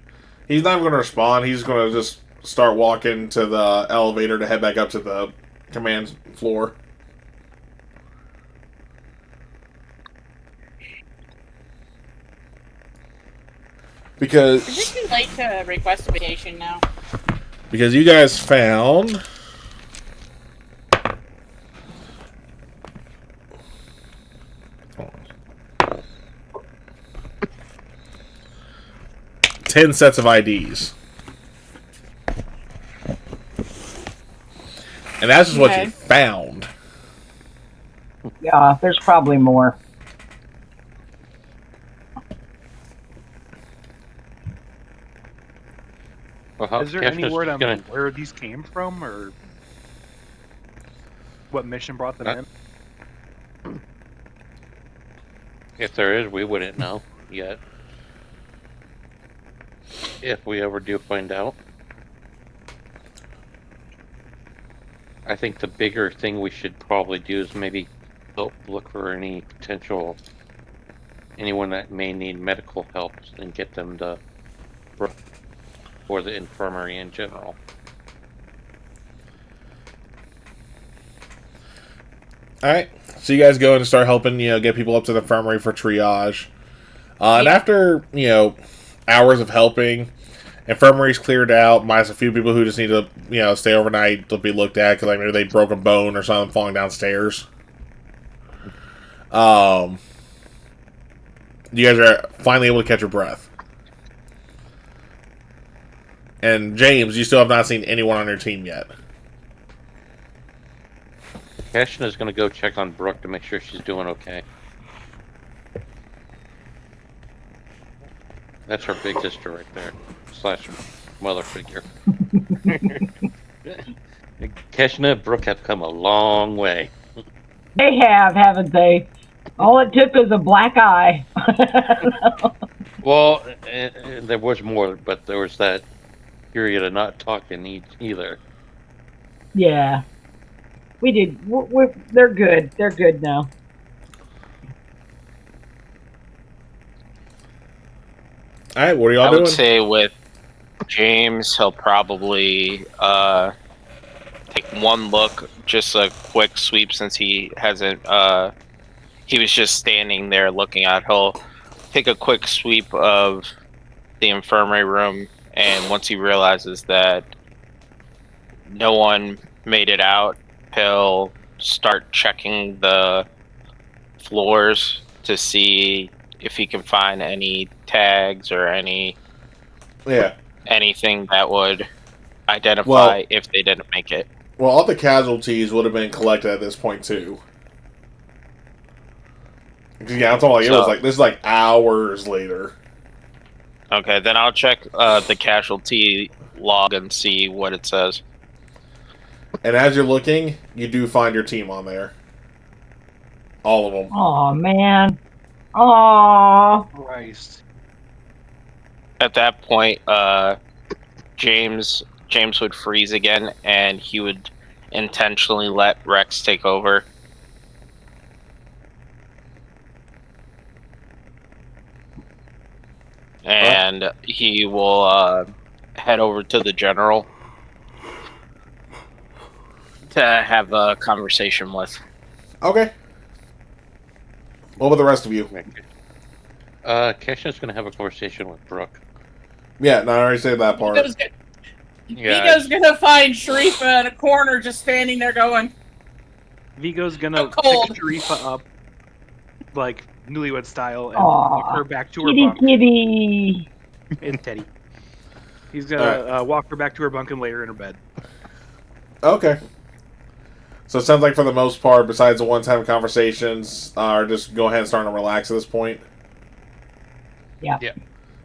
He's not even going to respond. He's going to just start walking to the elevator to head back up to the command floor. Because... Is it too late to request a vacation now? Because you guys found... Hold on. 10 sets of IDs. And that's just what you found. Yeah, there's probably more. Well, is there any word on where these came from, or what mission brought them in? If there is, we wouldn't know yet. if we ever do find out. I think the bigger thing we should probably do is maybe look for any potential anyone that may need medical help and get them to or the infirmary in general. All right. So you guys go and start helping, get people up to the infirmary for triage. And Yeah. after, hours of helping, infirmary's cleared out, minus a few people who just need to, stay overnight to be looked at because like maybe they broke a bone or something falling downstairs. You guys are finally able to catch your breath. And James, you still have not seen anyone on your team yet. Keshna is going to go check on Brooke to make sure she's doing okay. That's her big sister right there, / mother figure. Keshna, Brooke have come a long way. They have, haven't they? All it took was a black eye. Well, there was more, but there was that period of not talking either. Yeah. We did. They're good. They're good now. All right, what are y'all I doing? would say with James, he'll probably take one look, just a quick sweep, since he hasn't. He was just standing there looking out. He'll take a quick sweep of the infirmary room, and once he realizes that no one made it out, he'll start checking the floors to see if he can find any tags or anything that would identify if they didn't make it. Well, all the casualties would have been collected at this point too. Yeah, I'm talking this is like hours later. Okay, then I'll check the casualty log and see what it says. And as you're looking, you do find your team on there. All of them. Oh man. Oh. Christ. At that point, James would freeze again, and he would intentionally let Rex take over. And he will head over to the general to have a conversation with. Okay. What about the rest of you? Keshna's going to have a conversation with Brooke. Yeah, no, I already said that part. Vigo's gonna find Sharifa in a corner just standing there going. Vigo's gonna pick cold. Sharifa up, like newlywed style, and Aw, walk her back to her kitty bunk. kitty. And Teddy. He's gonna walk her back to her bunk and lay her in her bed. Okay. So it sounds like for the most part, besides the ones having conversations, are just go ahead and starting to relax at this point. Yeah.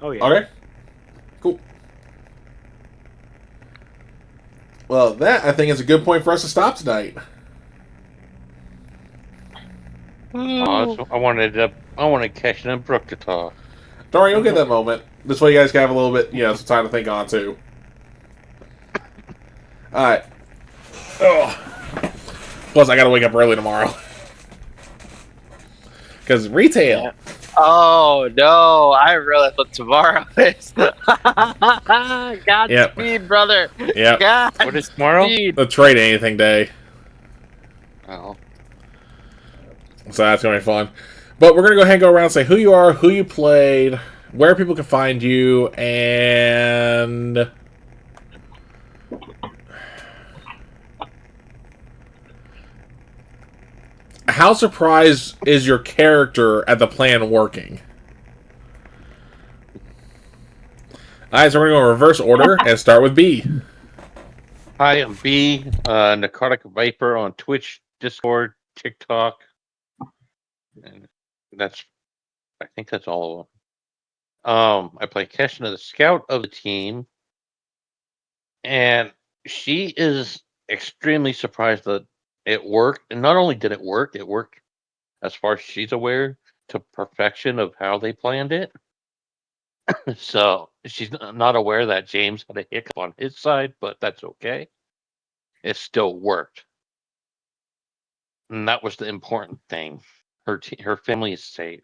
Oh yeah. Okay. Cool. Well, that I think is a good point for us to stop tonight. So I wanted Keshna and Brooke to talk. Don't worry, you'll get that moment. This way you guys can have a little bit, some time to think on too. Alright. Plus, I gotta wake up early tomorrow. Because retail. Yeah. Oh, no. I realize what tomorrow is. Godspeed, brother. Yep. Godspeed. What is tomorrow? The trade anything day. Oh. So that's going to be fun. But we're going to go ahead and go around and say who you are, who you played, where people can find you, and... how surprised is your character at the plan working? Alright, so we're going to go in reverse order and start with B. Hi, I'm B, Necrotic Viper on Twitch, Discord, TikTok. And I think that's all of them. I play Keshna, the scout of the team. And she is extremely surprised that it worked. And not only did it work as far as she's aware, to perfection of how they planned it. So she's not aware that James had a hiccup on his side, but that's okay. It still worked. And that was the important thing. Her family is safe.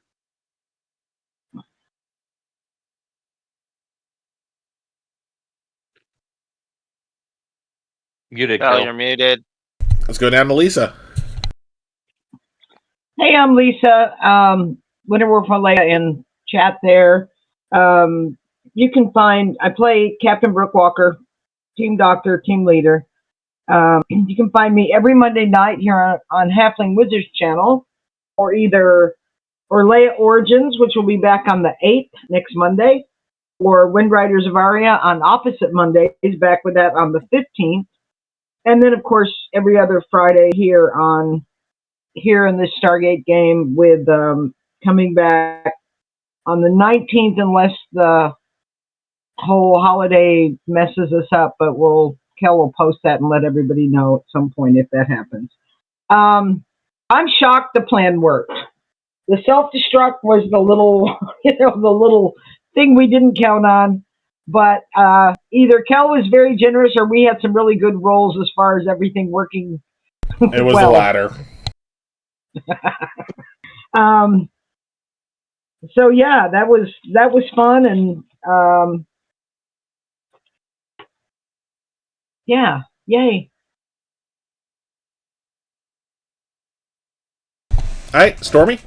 You did, Cal, Kel. you're muted. Let's go down to Lisa. Hey, I'm Lisa. Winterwolf Malaya in chat there. You can find, I play Captain Brookwalker, team doctor, team leader. You can find me every Monday night here on Halfling Wizards channel, or either Orlea Origins, which will be back on the 8th next Monday, or Wind Riders of Aria on opposite Mondays, back with that on the 15th. And then, of course, every other Friday here in this Stargate game with coming back on the 19th, unless the whole holiday messes us up, but Kel will post that and let everybody know at some point if that happens. I'm shocked the plan worked. The self-destruct was the little, the little thing we didn't count on. But either Kel was very generous or we had some really good rolls as far as everything working. It was well. the latter. So yeah, that was fun, and yeah, yay. All right, Stormy.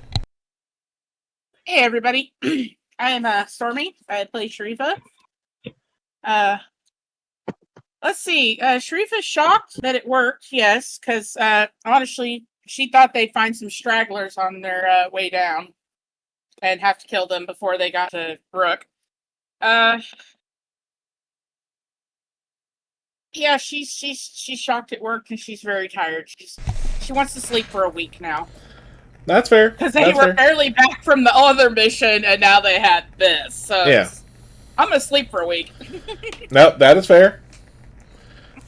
Hey everybody, I am Stormy. I play Sharifa. Let's see. Sharifa's shocked that it worked. Yes, because honestly, she thought they'd find some stragglers on their way down and have to kill them before they got to Brook. Yeah, she's shocked it worked, and she's very tired. She wants to sleep for a week now. That's fair. Because they were barely back from the other mission, and now they had this. So yeah, I'm gonna sleep for a week. Nope, that is fair.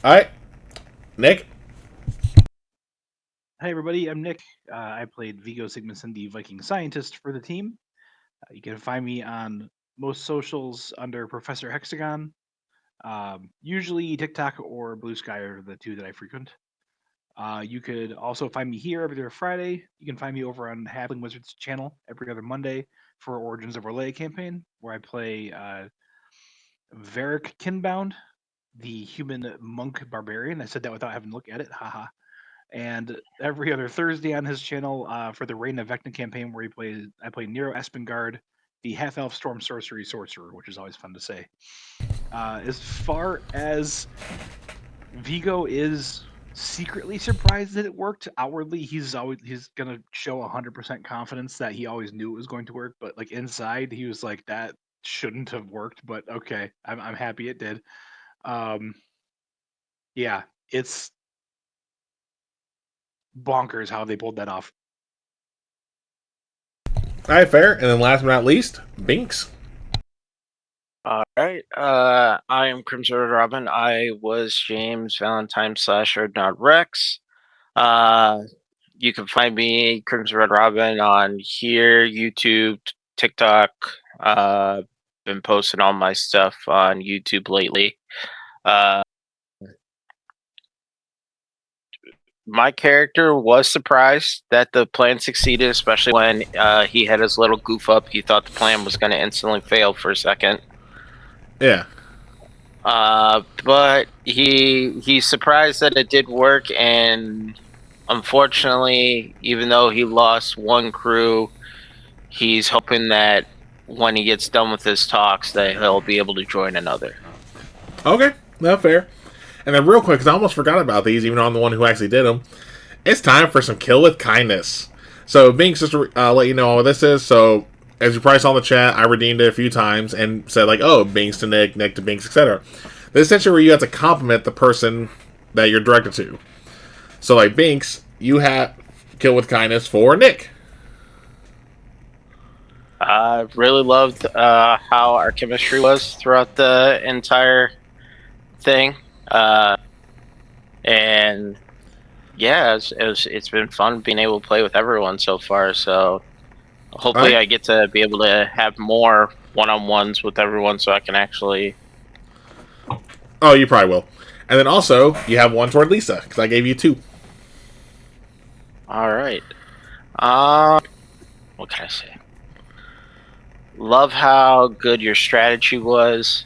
All right, Nick. Hi everybody, I'm Nick. I played Vigo Sigmason, the Viking scientist for the team. You can find me on most socials under Professor Hexagon. Usually TikTok or Blue Sky are the two that I frequent. You could also find me here every other Friday. You can find me over on Halfling Wizards channel every other Monday for Origins of Orlea campaign, where I play Varric Kinbound, the human monk barbarian. I said that without having to look at it. Haha. And every other Thursday on his channel for the Reign of Vecna campaign, where I play Nero Espengard, the half-elf storm sorcerer, which is always fun to say. As far as Vigo is secretly surprised that it worked, outwardly he's gonna show 100% confidence that he always knew it was going to work, but like inside he was like, that shouldn't have worked, but okay, I'm happy it did. Yeah, it's bonkers how they pulled that off. All right, fair. And then last but not least, Binks. All right. I am Crimson Red Robin. I was James Valentine / not Rex. You can find me Crimson Red Robin on here, YouTube, TikTok. Been posting all my stuff on YouTube lately. My character was surprised that the plan succeeded, especially when he had his little goof up. He thought the plan was going to instantly fail for a second. Yeah. But he's surprised that it did work, and unfortunately, even though he lost one crew, he's hoping that when he gets done with his talks, that he'll be able to join another. Okay, no, fair. And then real quick, because I almost forgot about these, even though I'm the one who actually did them, it's time for some Kill with Kindness. So, Binks, just to let you know what this is, so as you probably saw in the chat, I redeemed it a few times and said, like, oh, Binks to Nick, Nick to Binks, etc. This is essentially where you have to compliment the person that you're directed to. So, like, Binks, you have Kill with Kindness for Nick. I really loved how our chemistry was throughout the entire thing. And yeah, it's been fun being able to play with everyone so far. So Hopefully, Alright. I get to be able to have more one-on-ones with everyone, so I can actually. Oh, you probably will. And then also, you have one toward Lisa, because I gave you 2. All right. What can I say? Love how good your strategy was,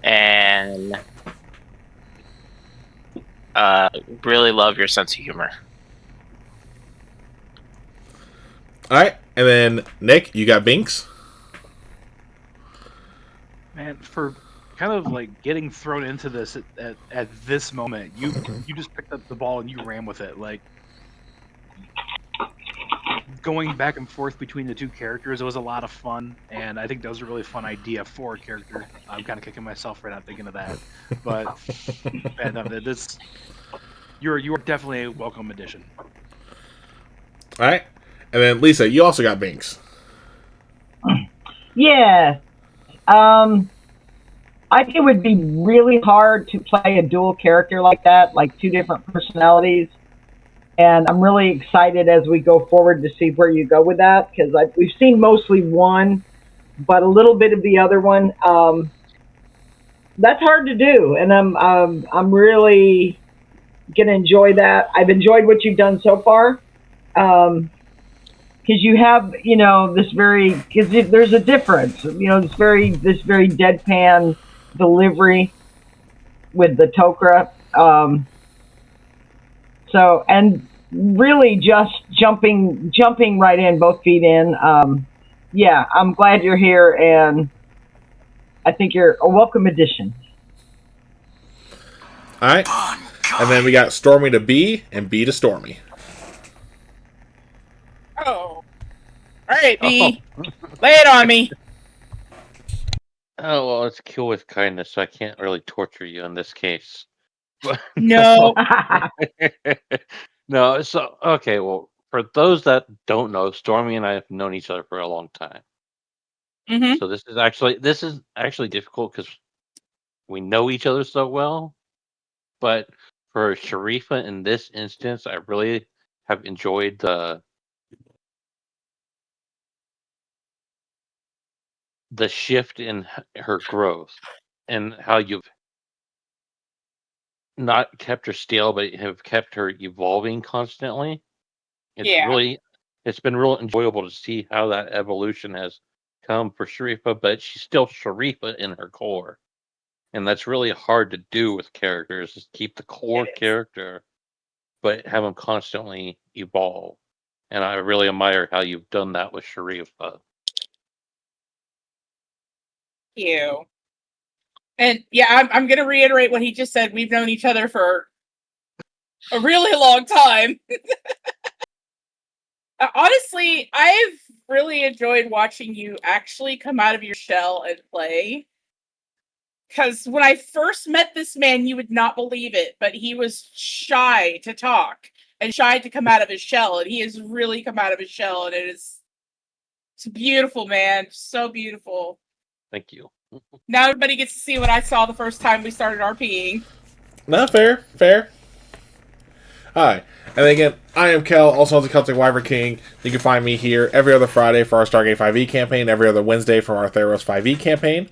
and really love your sense of humor. Alright, and then Nick, you got Binks. Man, for kind of like getting thrown into this at this moment, you just picked up the ball and you ran with it. Like going back and forth between the two characters, it was a lot of fun, and I think that was a really fun idea for a character. I'm kind of kicking myself for not thinking of that, but man, no, this you are definitely a welcome addition. Alright, and then Lisa, you also got Binks. Yeah. I think it would be really hard to play a dual character like that, like 2 different personalities. And I'm really excited as we go forward to see where you go with that, because we've seen mostly one, but a little bit of the other one. That's hard to do, and I'm really gonna enjoy that. I've enjoyed what you've done so far, because you have, this because there's a difference, this very deadpan delivery with the Tok'ra. So, and really just jumping right in, both feet in. Yeah, I'm glad you're here, and I think you're a welcome addition. Alright, and then we got Stormy to B and B to Stormy. Oh. All right, B. Lay it on me. Oh, well, it's kill with kindness, so I can't really torture you in this case. No. No, so, okay, well, for those that don't know, Stormy and I have known each other for a long time. Mm-hmm. So this is actually difficult because we know each other so well. But for Sharifa in this instance, I really have enjoyed the shift in her growth and how you've not kept her stale, but have kept her evolving constantly. Yeah. It's been real enjoyable to see how that evolution has come for Sharifa, but she's still Sharifa in her core. And that's really hard to do with characters, is keep the core It is. character, but have them constantly evolve. And I really admire how you've done that with Sharifa. You. And yeah, I'm going to reiterate what he just said. We've known each other for a really long time. Honestly, I've really enjoyed watching you actually come out of your shell and play. Because when I first met this man, you would not believe it, but he was shy to talk and shy to come out of his shell, and he has really come out of his shell, and it's beautiful, man. So beautiful. Thank you. Now everybody gets to see what I saw the first time we started RPing. No, fair. Hi. And again, I am Kel, also the Celtic Wyvern King. You can find me here every other Friday for our Stargate 5e campaign, every other Wednesday for our Theros 5e campaign.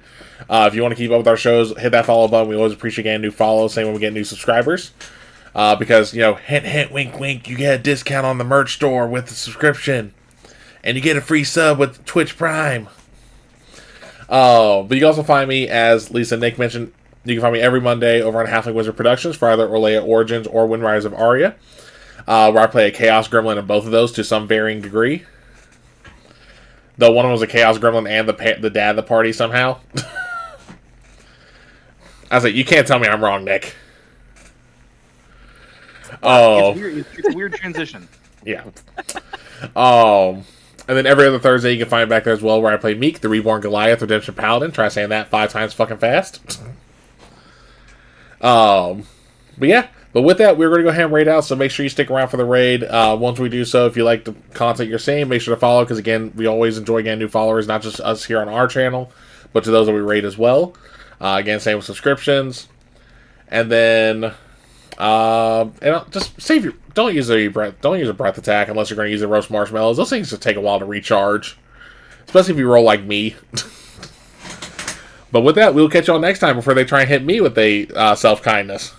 If you want to keep up with our shows, hit that follow button. We always appreciate getting new follows, same when we get new subscribers. Because, hint, hint, wink, wink, you get a discount on the merch store with the subscription. And you get a free sub with Twitch Prime. But you can also find me, as Lisa and Nick mentioned, you can find me every Monday over on Halfling Wizard Productions for either Orlea Origins or Windrise of Aria, where I play a Chaos Gremlin in both of those to some varying degree. Though one of them was a Chaos Gremlin and the dad of the party somehow. I was like, you can't tell me I'm wrong, Nick. Oh. It's a weird transition. Yeah. And then every other Thursday you can find me back there as well, where I play Meek, the Reborn Goliath Redemption Paladin. Try saying that 5 times fucking fast. But with that, we're going to go ahead and raid out, so make sure you stick around for the raid. Once we do so, if you like the content you're seeing, make sure to follow, because again, we always enjoy getting new followers, not just us here on our channel, but to those that we raid as well. Again, same with subscriptions. And then, just don't use a breath attack unless you're going to use a roast marshmallows. Those things take a while to recharge, especially if you roll like me. But with that, we'll catch y'all next time before they try and hit me with a self-kindness.